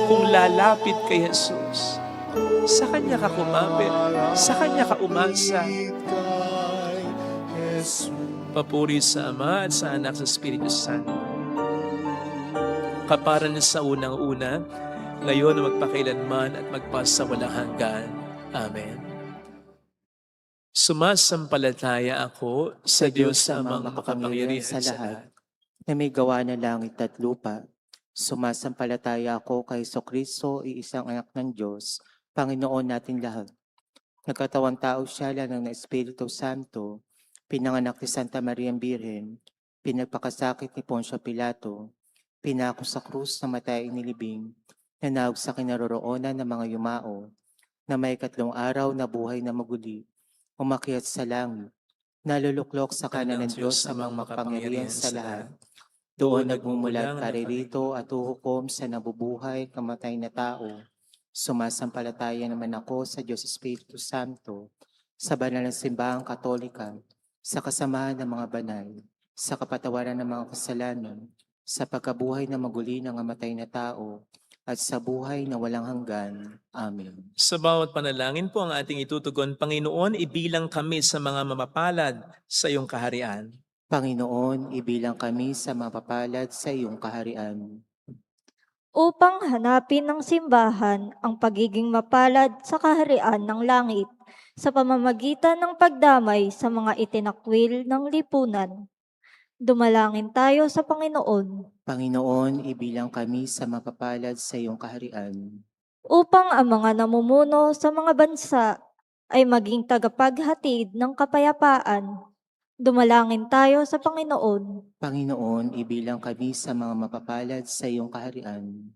Kung lalapit kay Jesus, sa Kanya ka kumapit, sa Kanya ka umasa. Papuri sa Ama at sa Anak sa Espiritu Santo. Kaparan sa unang-una, ngayon magpakailanman at magpasawalang hanggan. Amen. Sumasampalataya ako sa Diyos Amang makapangyarihan sa lahat. Na may gawa ng langit at lupa. Sumasampalataya ako kay Jesucristo, iisang anak ng Diyos, Panginoon nating lahat. Nagkatawang tao siya lang ng Espiritu Santo, pinanganak ni Santa Maria Birhen, pinagpakasakit ni Poncio Pilato, pinako sa krus na matay inilibing, nanawag sa kinaroroonan ng mga yumao, na may 3 araw na buhay na maguli, umakyat sa langit, naluluklok sa kanan ng Diyos amang makapangyarihan sa lahat. Doon nagmumulat karirito at uhukom sa nabubuhay kamatay na tao. Sumasampalataya naman ako sa Diyos Espiritu Santo, sa banal na simbahang Katolika, sa kasamahan ng mga banal, sa kapatawaran ng mga kasalanan, sa pagkabuhay na maguli ng amatay na tao, at sa buhay na walang hanggan. Amen. Sa bawat panalangin po ang ating itutugon, Panginoon, ibilang kami sa mga mamapalad sa iyong kaharian. Panginoon, ibilang kami sa mapapalad sa iyong kaharian. Upang hanapin ng simbahan ang pagiging mapalad sa kaharian ng langit sa pamamagitan ng pagdamay sa mga itinakwil ng lipunan. Dumalangin tayo sa Panginoon Panginoon, ibilang kami sa mapapalad sa iyong kaharian. upang ang mga namumuno sa mga bansa ay maging tagapaghatid ng kapayapaan. Dumalangin tayo sa Panginoon Panginoon, ibilang kami sa mga mapapalad sa iyong kaharian.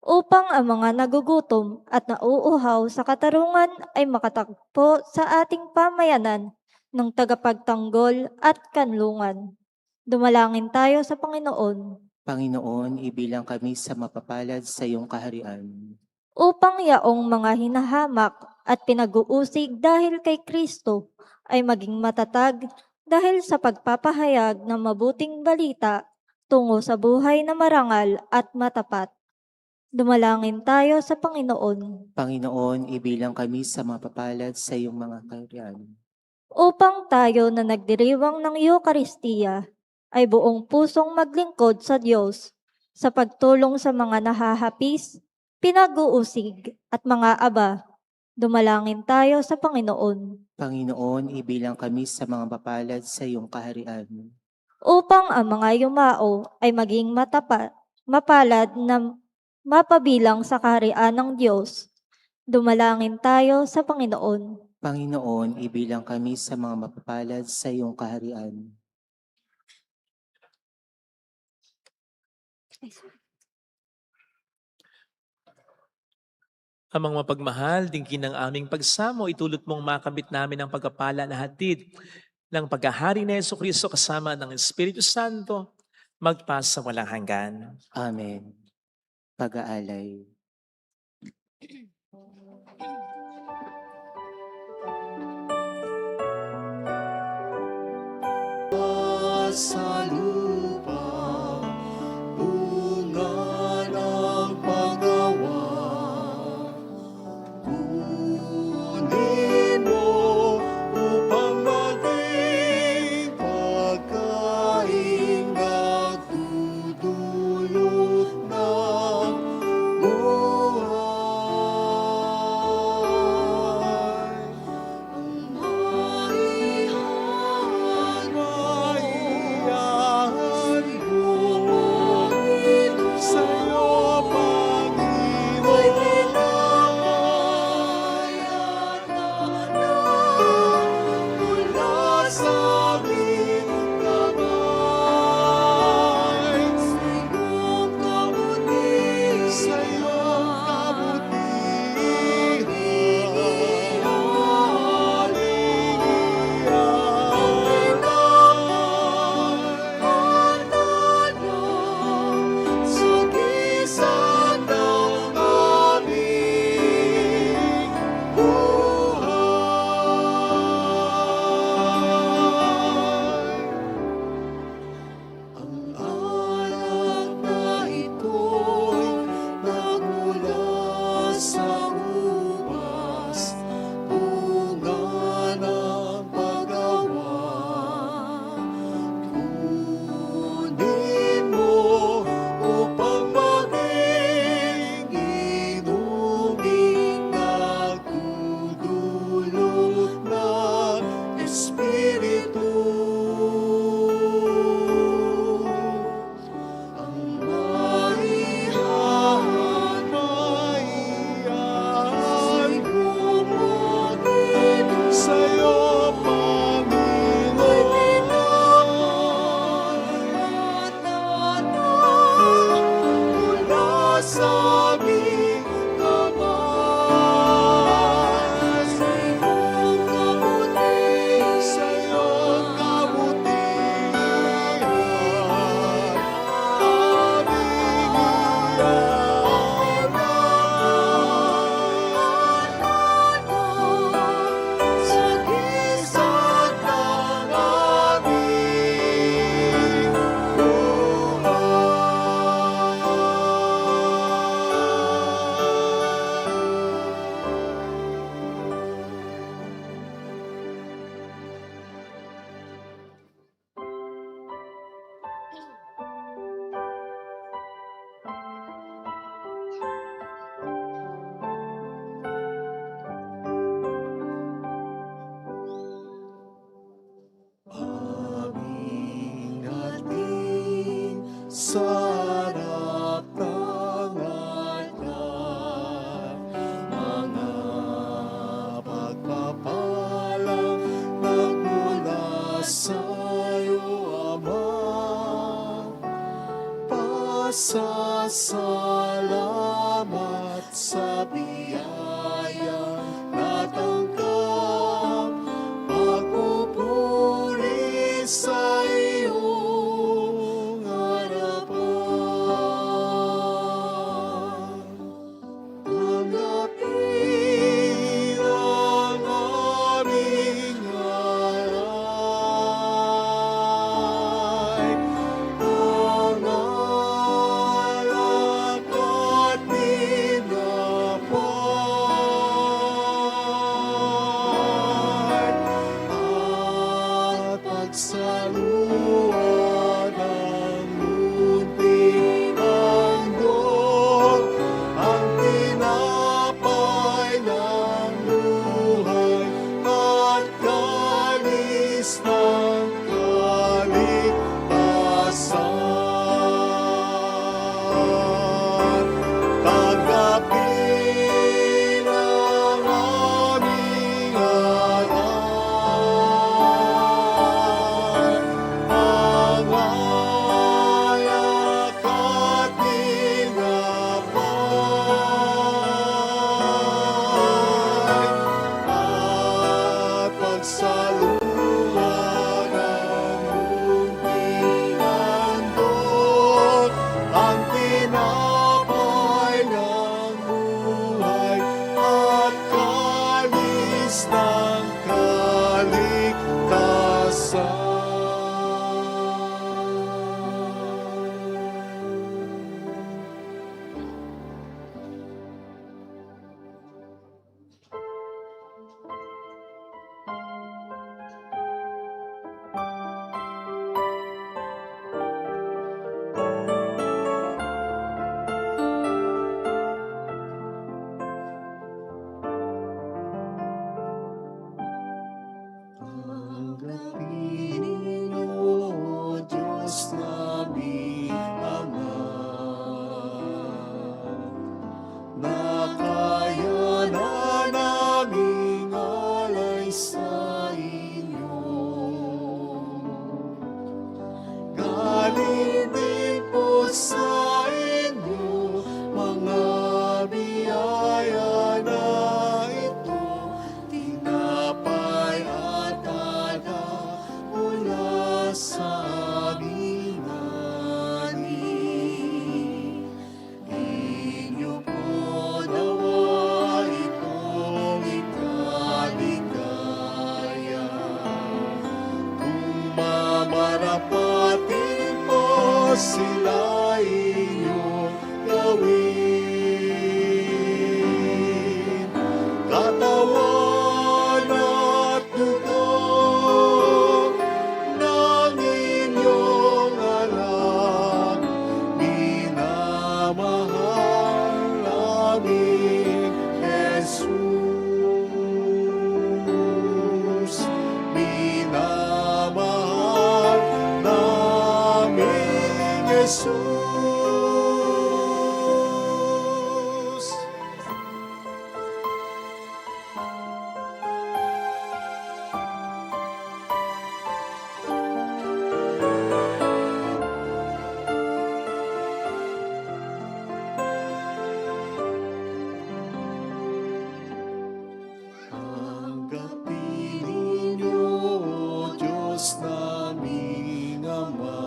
upang ang mga nagugutom at nauuhaw sa katarungan ay makatagpo sa ating pamayanan ng tagapagtanggol at kanlungan. Dumalangin tayo sa Panginoon Panginoon, ibilang kami sa mapapalad sa iyong kaharian. upang yaong mga hinahamak at pinag-uusig dahil kay Kristo ay maging matatag dahil sa pagpapahayag ng mabuting balita tungo sa buhay na marangal at matapat. Dumalangin tayo sa Panginoon Panginoon, ibilang kami sa mapapalad sa iyong mga kaharian. upang tayo na nagdiriwang ng Eucharistia ay buong pusong maglingkod sa Diyos sa pagtulong sa mga nahahapis, pinag-uusig at mga aba. Dumalangin tayo sa Panginoon Panginoon, ibilang kami sa mga mapapalad sa iyong kaharian. upang ang mga yumao ay maging mapalad na mapabilang sa kaharian ng Diyos. Dumalangin tayo sa Panginoon Panginoon, ibilang kami sa mga mapapalad sa iyong kaharian. Amang mapagmahal, dinggin ng aming pagsamo, itulot mong makamit namin ang pagpapala na hatid ng paghahari ni Jesucristo kasama ng Espiritu Santo, magpasa walang hanggan. Amen. Pag-aalay. Sa lupa, bunga ng paggawa. Kunin mo upang maging pagkain nagdudulot ng buhay. Ang maihan sa'yo, Panginoon, mula sa aming kamay. Sa iyong sagisag ng aming buhay. Ang alak na ito'y nagmula sa ubas, bunga ng paggawa. Kunin mo upang maging inuming nagdudulot ng Espiritu. Ang maihan bumagin sa'yo, Panginoon, mula sa aming kamay. Sa iyong kabutihan, aming iaral. Sagisag ng aming aming ating sa harap ng altar, mga pagpapalang nagmula sa'yo, Ama. Pasasalamat sa biyayang natanggap, pagpupuri Jesus. Tanggapin ninyo, O Diyos naming Ama,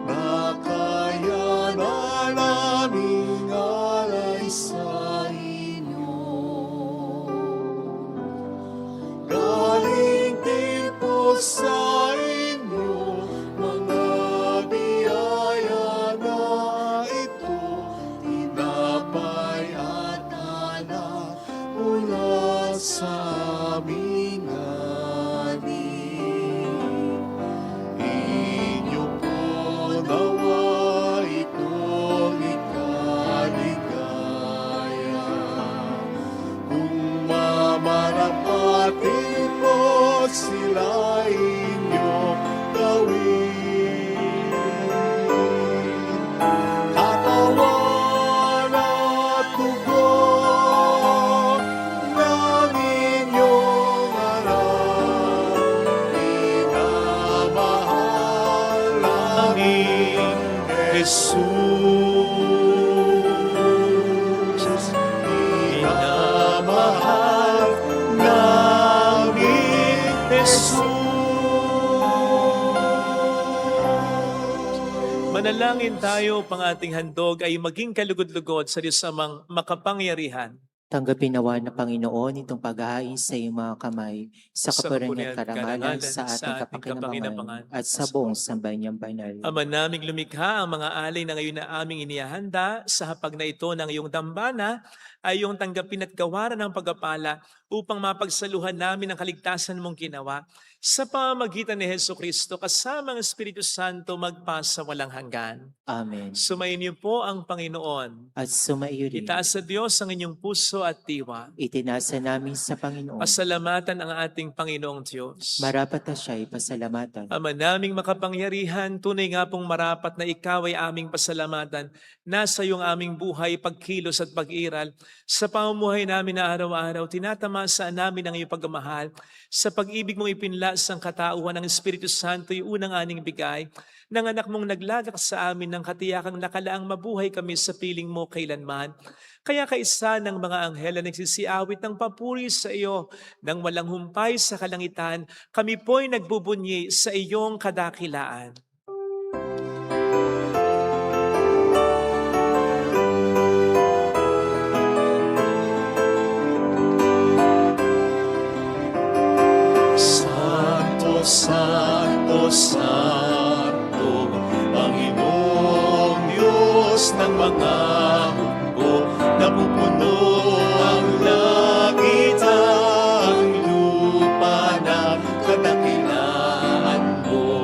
na kaya na naming alay sa inyo. Galing din po sa inyo, mga biyaya na ito, tinapay at alak mula sa aming ani. Inyo po nawa itong ikaligaya. Kung mamarapatin po sila inyong gawin. Katawan at dugo ng inyong anak, minamahal namin Jesus. Minamahal namin Jesus. Manalangin tayo, pang ating handog ay maging kalugod-lugod sa Diyos amang makapangyarihan. Tanggapin nawa na Panginoon itong paghahain sa iyong mga kamay sa Sa kapurihan kapurihan at karangalan karangalan, sa sa ating ating kapakinabangan kapakinabangan, at sa buong sambayan banal. Ama naming lumikha, ang mga alay na ngayon na aming inihahanda sa hapag na ito ng iyong dambana ay iyong tanggapin at gawaran ng pagpapala upang mapagsaluhan namin ang kaligtasan mong ginawa sa pamamagitan ni Jesucristo kasama ang Espiritu Santo magpasa walang hanggan. Amen. Sumayin niyo po ang Panginoon. At sumaiyo rin, Itaas sa Diyos ang inyong puso at diwa. itinasa namin sa Panginoon. Pasalamatan ang ating Panginoong Diyos. Marapat na siya'y pasalamatan. Ama naming makapangyarihan, tunay nga pong marapat na ikaw ay aming pasalamatan. Nasa iyong aming buhay, pagkilos at pag-iral. Sa pamumuhay namin na araw-araw, tinatamasa namin ang iyong pagmamahal. Sa pag-ibig mong ipinlas ang katauhan ng Espiritu Santo, yung unang aning bigay, ng anak mong naglagak sa amin ng katiyakang nakalaang mabuhay kami sa piling mo kailanman. Kaya kaisa ng mga anghel na nagsisiawit ng papuri sa iyo nang walang humpay sa kalangitan, kami po'y nagbubunyi sa iyong kadakilaan. Santo, Santo, Santo, Panginoong Diyos ng mga hukbo, napupuno ang langit ang lupa ng kadakilaan mo.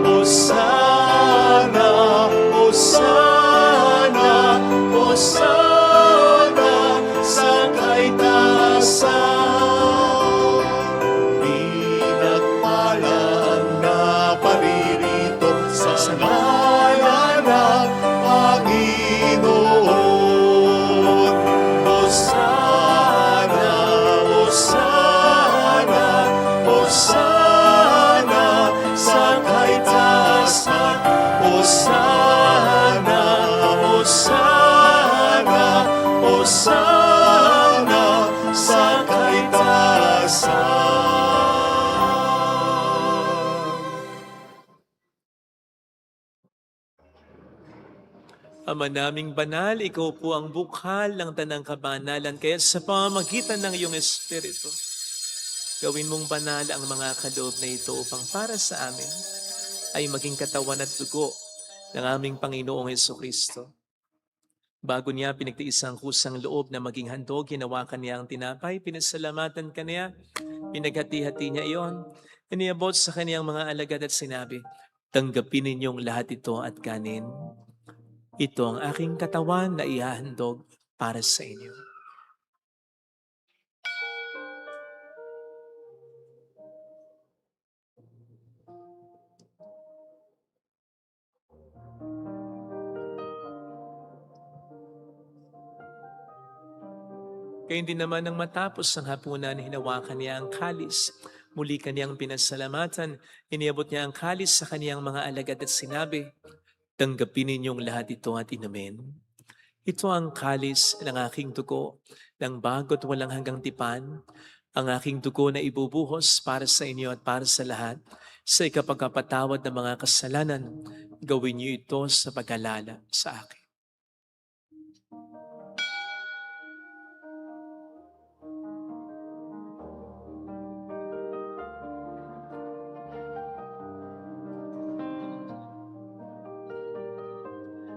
Hosana, Hosana, Hosana sa kaitaasan. Pinagpalang na paririto sa ngalan ng Panginoon. Hosana, Hosana, Hosana sa kaitaasan. Hosana, Hosana, Hosana sa kaitaasan. Ama naming banal, ikaw po ang bukhal ng tanang kabanalan, kaya sa pamamagitan ng iyong Espiritu, gawin mong banal ang mga kaloob na ito upang para sa amin ay maging katawan at dugo ng aming Panginoong Jesucristo. Bago niya pinagtiis ang kusang loob na maging handog, hinawakan niya ang tinapay, pinasalamatan ka niya, pinaghati-hati niya iyon, iniabot sa kaniyang mga alagad at sinabi, tanggapin ninyong lahat ito at kanin. Ito ang aking katawan na ihahandog para sa inyo. Gayun din naman nang matapos ang hapunan, hinawakan niya ang kalis. Muli kaniyang pinasalamatan, iniabot niya ang kalis sa kaniyang mga alagad at sinabi, "Tanggapin ninyong lahat ito at inumin. Ito ang kalis ng aking dugo, ng bago't walang hanggang tipan, ang aking dugo na ibubuhos para sa inyo at para sa lahat, sa ikapagpapatawad ng mga kasalanan. Gawin niyo ito sa pag-alala sa akin."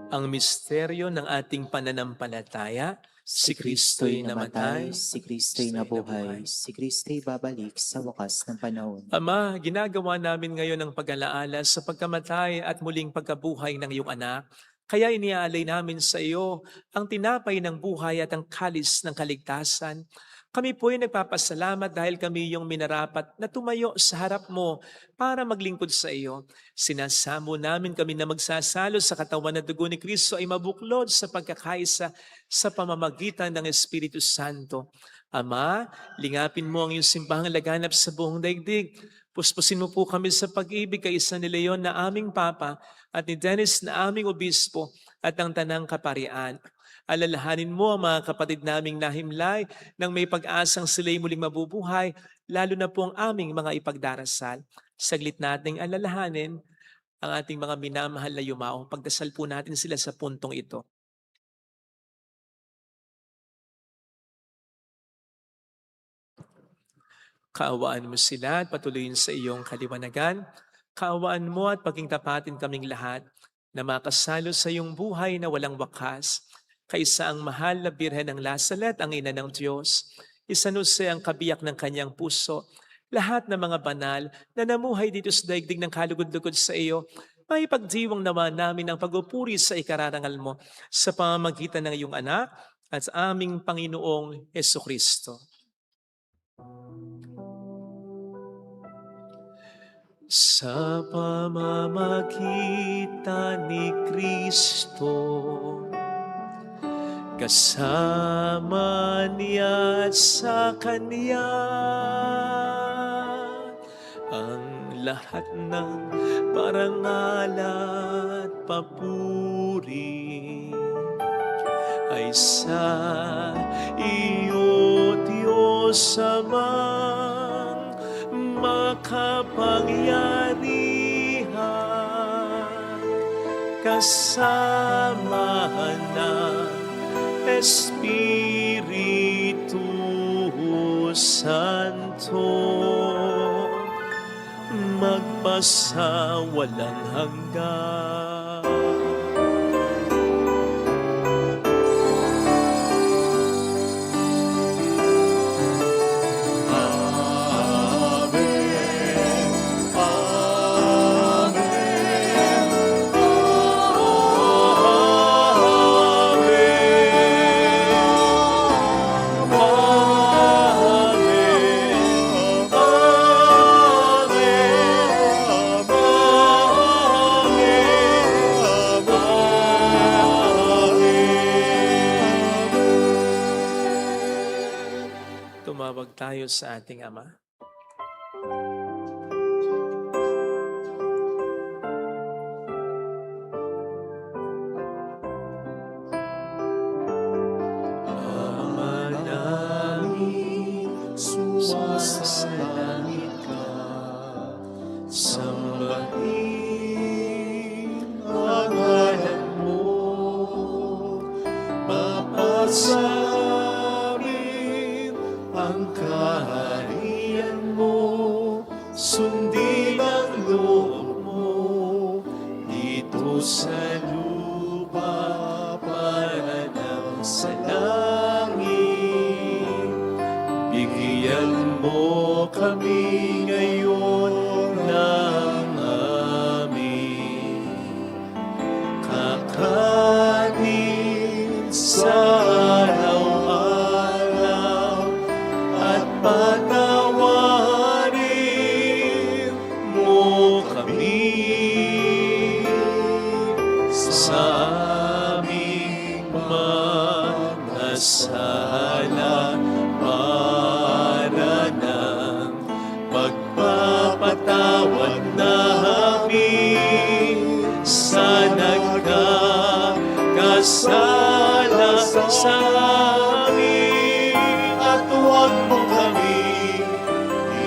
Ang misteryo ng ating pananampalataya, si Kristo'y namatay, si Kristo'y nabuhay, si Kristo'y babalik sa wakas ng panahon. Ama, ginagawa namin ngayon ang pag-alaala sa pagkamatay at muling pagkabuhay ng iyong anak. Kaya iniaalay namin sa iyo ang tinapay ng buhay at ang kalis ng kaligtasan. Kami po ay nagpapasalamat dahil kami yung minarapat na tumayo sa harap mo para maglingkod sa iyo. Sinasamo namin kami na magsasalo sa katawan at dugo ni Kristo ay mabuklod sa pagkakaisa sa pamamagitan ng Espiritu Santo. Ama, lingapin mo ang iyong simbahang laganap sa buong daigdig. Puspusin mo po kami sa pag-ibig kay San Leon na aming Papa at ni Dennis na aming Obispo at ang Tanang Kaparian. Alalahanin mo ang mga kapatid naming nahimlay nang may pag-asang sila'y muling mabubuhay, lalo na po ang aming mga ipagdarasal. Saglit nating alalahanin ang ating mga minamahal na yumao. Pagdasal po natin sila sa puntong ito. Kaawaan mo sila at patuloyin sa iyong kaliwanagan. Kaawaan mo at pagingtapatin kaming lahat na makasalo sa iyong buhay na walang wakas. Kaysa ang mahal na Birhen ng Lasalet, ang ina ng Diyos, Isanuse ang kabiyak ng kanyang puso, lahat ng mga banal na namuhay dito sa daigdig ng kalugod-lugod sa iyo, may pagdiwang naman namin ang pagpupuri sa ikararangal mo sa pamamagitan ng iyong anak at sa aming Panginoong Hesukristo. Sa pamamagitan ni Kristo, kasama niya at sa Kanya, ang lahat ng parangal at papuri ay sa iyo, Diyos Amang makapangyarihan, kasama ng Espiritu Santo, magpasa walang hanggan. Tumawag tayo sa ating Ama. Ama namin, sumasalangit ka, sambahin ang ngalan mo, mapasa ang kaharian mo, sundin ang loob mo, dito sa lupa para lang sa langit. Bigyan mo kami ngayon ng aming kakanin sa patawarin mo kami sa aming mga sala sa amin at huwag mo kami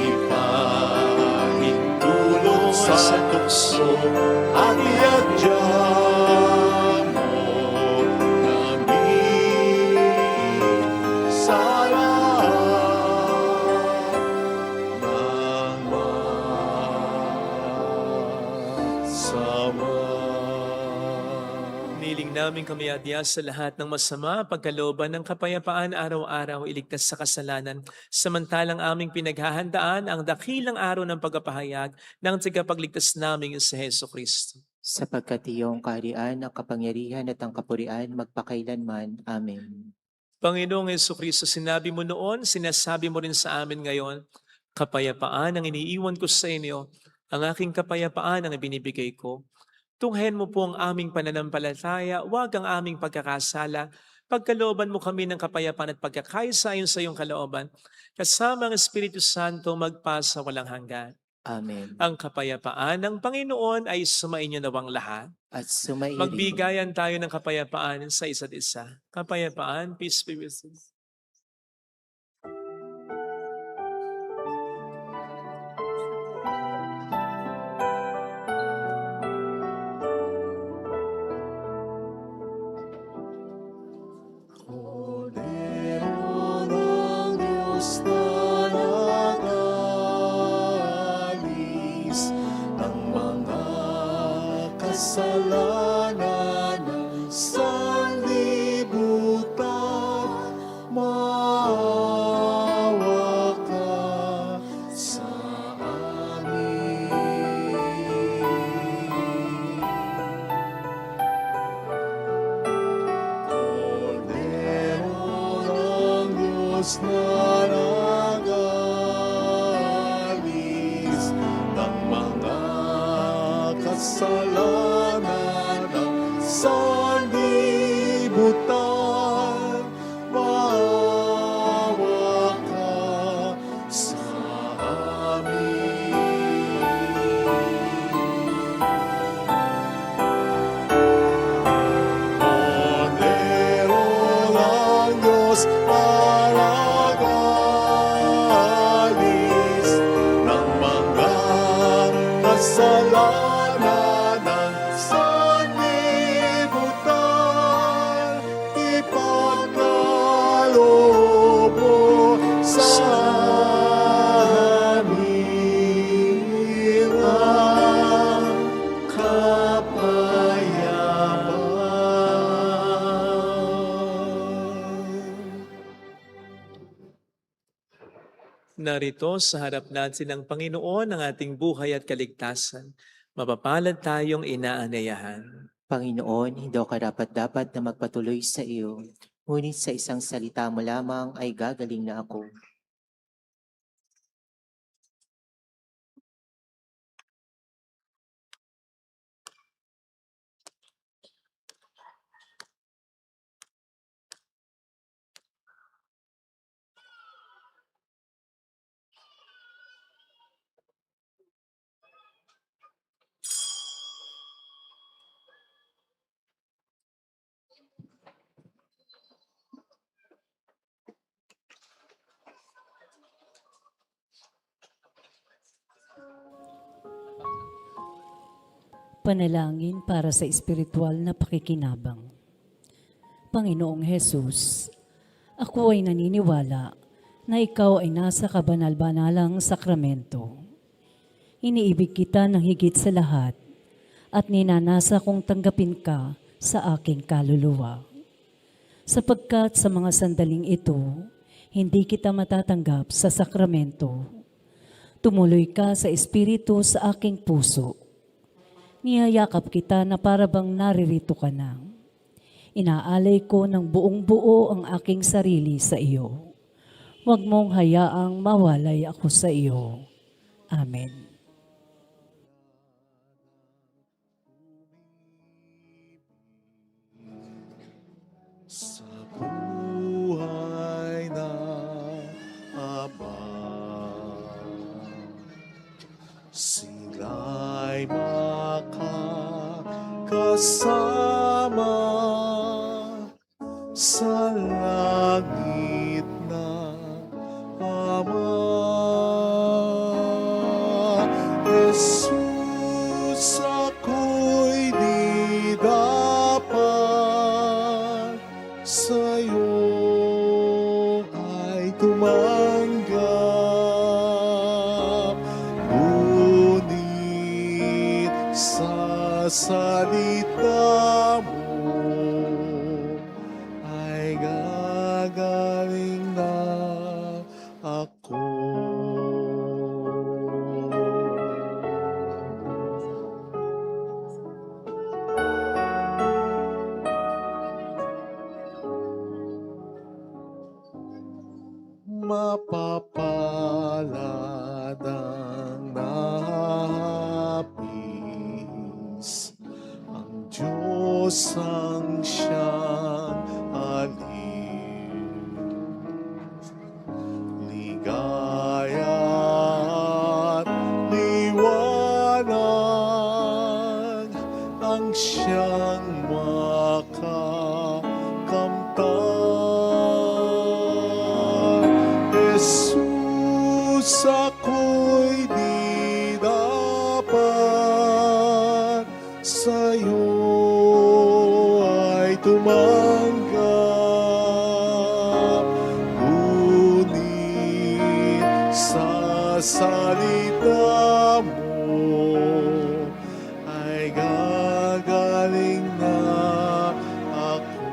ipahintulot sa tukso at iadya mo kami sa lahat ng masama. Niling namin kami adya sa lahat ng masama, pagkalooban ng kapayapaan araw-araw, iligtas sa kasalanan, samantalang aming pinaghahandaan ang dakilang araw ng pagpapahayag ng tagapagligtas naming sa Heso Kristo. Sapagkat iyong kaharian, ang kapangyarihan at ang kapurian magpakailanman. Amen. Panginoong Heso Kristo, sinabi mo noon, sinasabi mo rin sa amin ngayon, kapayapaan ang iniiwan ko sa inyo, ang aking kapayapaan ang ibinibigay ko. Tunghayan mo po ang aming pananampalataya, huwag ang aming pagkakasala. Pagkalooban mo kami ng kapayapaan at pagkakaisa ayon sa iyong kalooban, kasama ang Espiritu Santo magpasa walang hanggan. Amen. Ang kapayapaan ng Panginoon ay sumainyo nawang lahat. At sumairi Magbigayan tayo ng kapayapaan sa isa't isa. Kapayapaan, peace be with you. Cordero ng Diyos na nag-alis ng mga kasalanan ng sanlibutan, maawa ka sa amin. Cordero ng Diyos na nag-alis ng mga kasalanan ng sanlibutan, maawa ka sa amin. Cordero ng Diyos na nag-alis ng mga kasalanan ng sanlibutan, ipagkaloob mo sa amin ang kapayapaan. Narito sa harap natin ng Panginoon ang ating buhay at kaligtasan. Mapapalad tayong inaanyayahan. Panginoon, hindi ako karapat-dapat na magpatuloy sa iyo, ngunit sa isang salita mo lamang ay gagaling na ako. Panalangin para sa espiritual na pakikinabang. Panginoong Hesus, ako ay naniniwala na ikaw ay nasa kabanal-banalang sakramento. Iniibig kita ng higit sa lahat at ninanasa kong tanggapin ka sa aking kaluluwa. Sapagkat sa mga sandaling ito, hindi kita matatanggap sa sakramento. Tumuloy ka sa espiritu sa aking puso. Niyayakap kita na parabang naririto ka na. Inaalay ko ng buong buo ang aking sarili sa iyo. Huwag mong hayaang mawalay ako sa iyo. Amen. Sa buhay na Ama, sila'y makakasama sa Mapapalad ang nahapis, ang Diyos ang siyang alin. Ligaya at liwanag ang siyang makakamtan. Jesus, ako'y di dapat sa'yo ay tumanggap, ngunit sa salita mo ay gagaling na ako.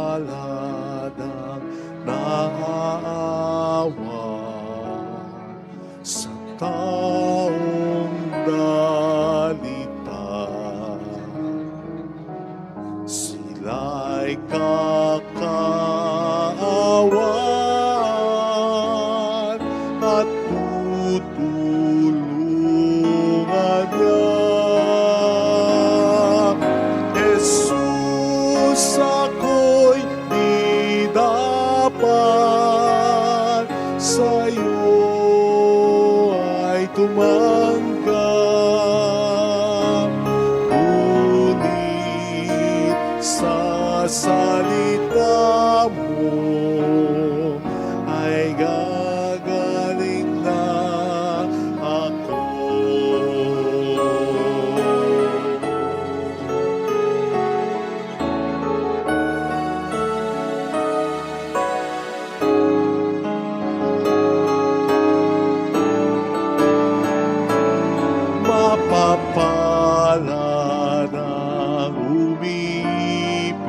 Mapapalad ang naaawa sa taong dalita. Sila'y kakaawaan at tutulungan niya. Jesus, ako'y di dapat sa'yo ay tumanggap, ngunit sa salita mo ay gagaling na ako. Mapapalad ang umibig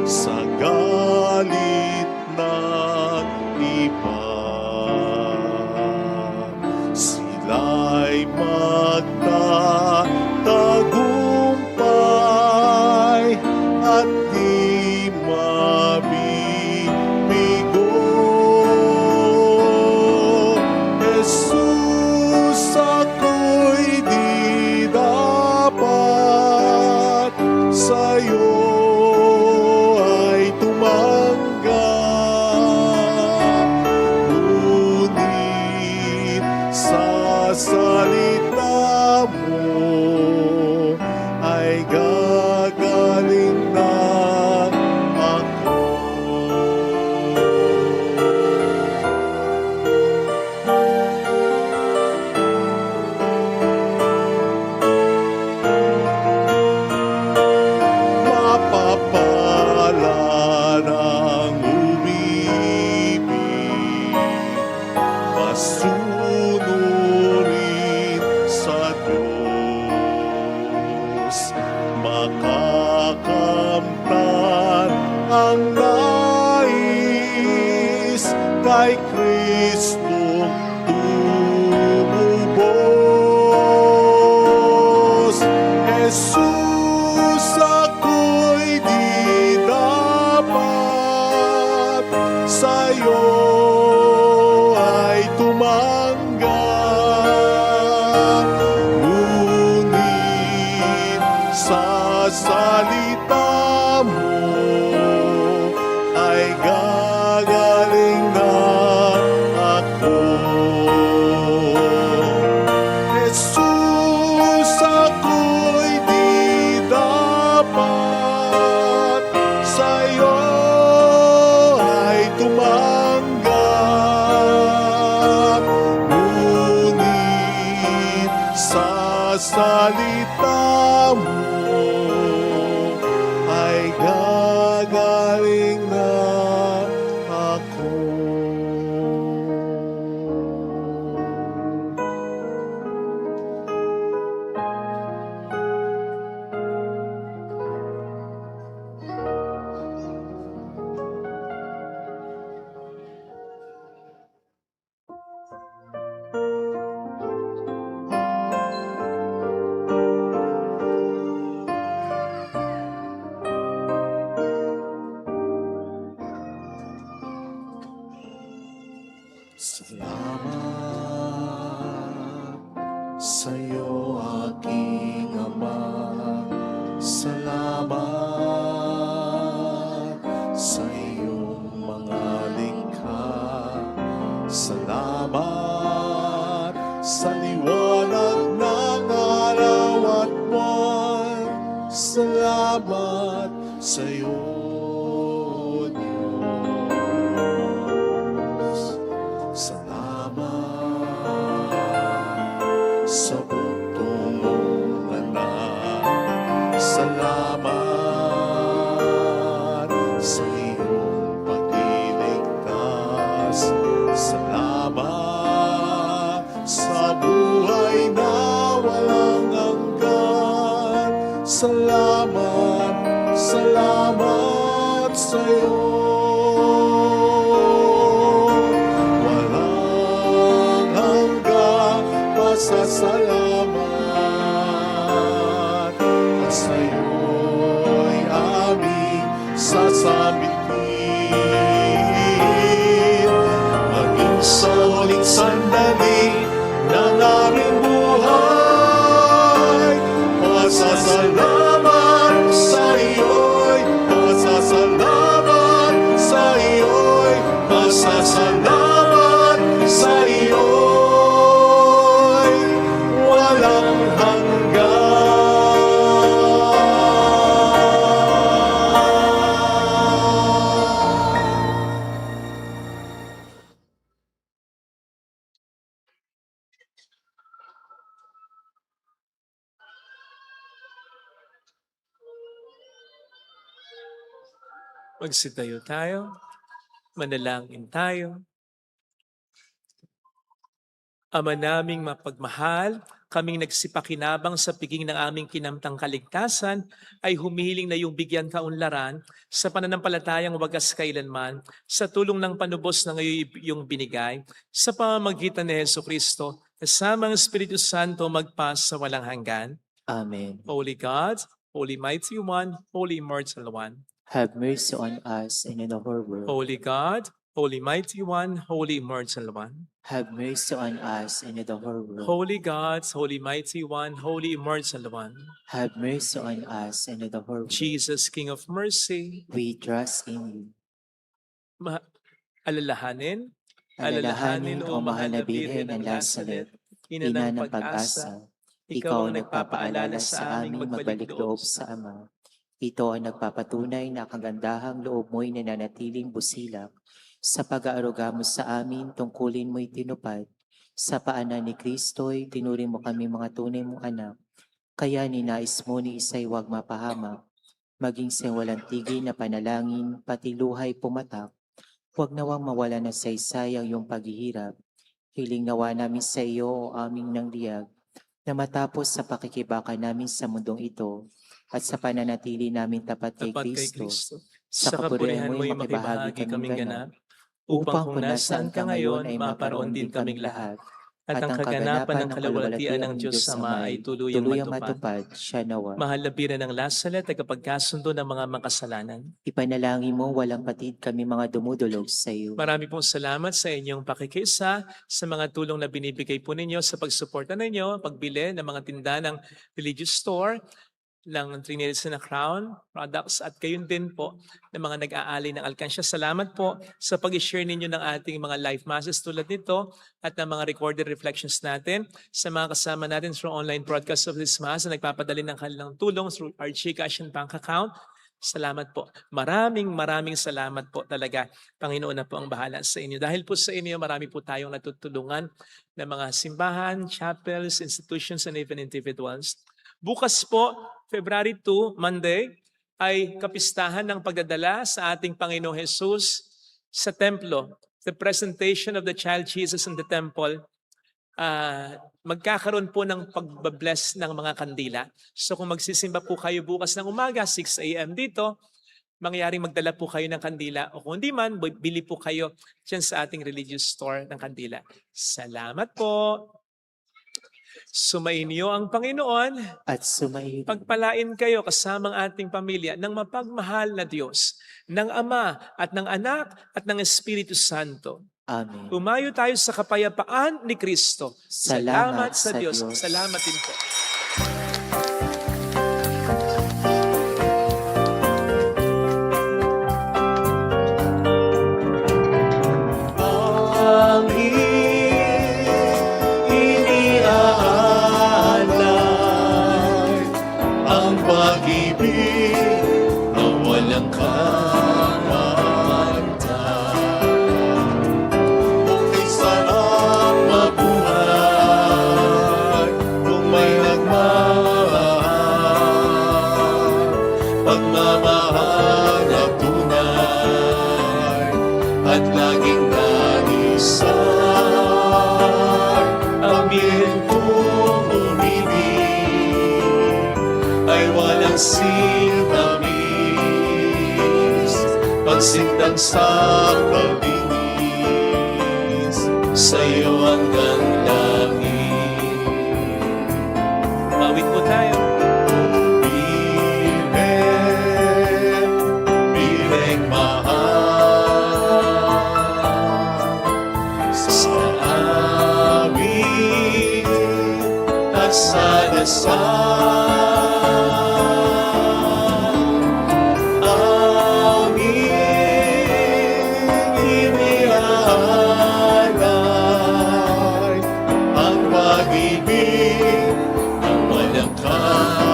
sa galit ng iba. Sila'y magtatagumpay at di mabibigo. Jesus, ako'y di dapat sa'yo ay tumanggap, ngunit sa salita mo ay gagaling na ako. Mapapalad ang umibig, masunurin sa Diyos, makakamtan ang nais kay Kristong tumubos. Jesus, ako'y di dapat sa'yo ay tumanggap, ngunit sa salita mo ay gagaling na sa'yo aking Ama. Salamat sa iyong mga likha. Salamat sa liwanag ng araw at buwan. Salamat sa iyo, Diyos. Salamat sa bugtong mong anak. Salamat sa iyong pagliligtas. Salamat sa buhay na walang hanggan. Salamat, salamat sa iyo. Walang hanggang pasasalamat. At sa iyo'y aming sasabitin. Maging sa huling sandali ng aming buhay, pasasalamat sa iyo'y, pasasalamat sa iyo'y, pasasalamat sa iyo'y walang hanggan. Magsitayo tayo. Manalangin tayo. Ama naming mapagmahal, kaming nagsipakinabang sa piging ng aming kinamtang kaligtasan, ay humihiling na iyong bigyan kaunlaran sa pananampalatayang wagas kailanman, sa tulong ng panubos na ngayon iyong binigay, sa pamamagitan ni Jesucristo, kasama ang Espiritu Santo magpas sa walang hanggan. Amen. Holy God, Holy Mighty One, Holy Immortal One. Have mercy on us and on the whole world. Holy God, Holy Mighty One, Holy Immortal One. Have mercy on us and on the whole world. Holy God, Holy Mighty One, Holy Immortal One. Have mercy on us and on the whole world. Jesus, King of Mercy, We trust in you. alalahanin, Alalahanin, O mahal na Birhen ng Nazaret, ina ng pag-asa, ikaw ang nagpapaalala sa aming magbalik loob sa Ama. Ito ang nagpapatunay na kagandahang loob mo'y nananatiling busilak. Sa pag-aaruga mo sa amin, tungkulin mo'y tinupad. Sa paanan ni Kristo'y tinuring mo kami mga tunay mong anak. Kaya ninais mo ni isa'y huwag mapahamak. Maging sa walang tigil na panalangin, pati luhay pumatak. Huwag nawang mawala na saysay ang iyong paghihirap. Hiling nawa namin sa iyo, o aming nang liyag, na matapos sa pakikibaka namin sa mundong ito, at sa pananatili namin tapat kay Kristo, sa kapurihan mo'y makibahagi kaming ganap, upang kung nasaan ka ngayon ay maparoon din kaming lahat, at ang kaganapan ng kalawalatian ng Diyos Ama ay tuluyang matupad. Siya nawa. Mahal na Birhen ng Nazaret, tagapagkasundo ng mga makasalanan. Ipanalangin mo walang patid kami mga dumudulog sa iyo. Marami pong salamat sa inyong pakikisa, sa mga tulong na binibigay po ninyo sa pagsuporta ninyo, pagbili ng mga tinda ng religious store, ng Trinidad na Crown products at gayon din po ng mga nag-aalay ng alkansya. Salamat po sa pag-share ninyo ng ating mga live masses tulad nito at ng mga recorded reflections natin sa mga kasama natin through online broadcast of this mass na nagpapadali ng kanilang tulong through our GCash and bank account. Salamat po. Maraming salamat po talaga. Panginoon na po ang bahala sa inyo. Dahil po sa inyo, marami po tayong natutulungan ng mga simbahan, chapels, institutions, and even individuals. Bukas po, February 2, Monday, ay kapistahan ng pagdadala sa ating Panginoong Jesus sa templo. The presentation of the child Jesus in the temple. Magkakaroon po ng pagbabless ng mga kandila. So kung magsisimba po kayo bukas ng umaga, 6 a.m. dito, mangyaring magdala po kayo ng kandila. O kung hindi man, bili po kayo dyan sa ating religious store ng kandila. Salamat po. Sumainyo ang Panginoon. At sumayin. Pagpalain kayo kasamang ating pamilya ng mapagmahal na Diyos, ng Ama at ng Anak at ng Espiritu Santo. Amen. Umayo tayo sa kapayapaan ni Kristo. Salamat sa sa Diyos. Diyos. Salamat din po. Iniaalay ang pag-ibig na walang kamalian. Kay sarap mabuhay kung may nagmamahal, pagmamahal na tunay at laging nanisay. Amin kung umibig ay walang sintamis, pagsintang sa pagbinis, sa'yo hanggang langit. Mawit po tayo. Bilen, biling mahal sa amin at sa dasal. Amin, iniaalay ang pag-ibig ng walang kamalian.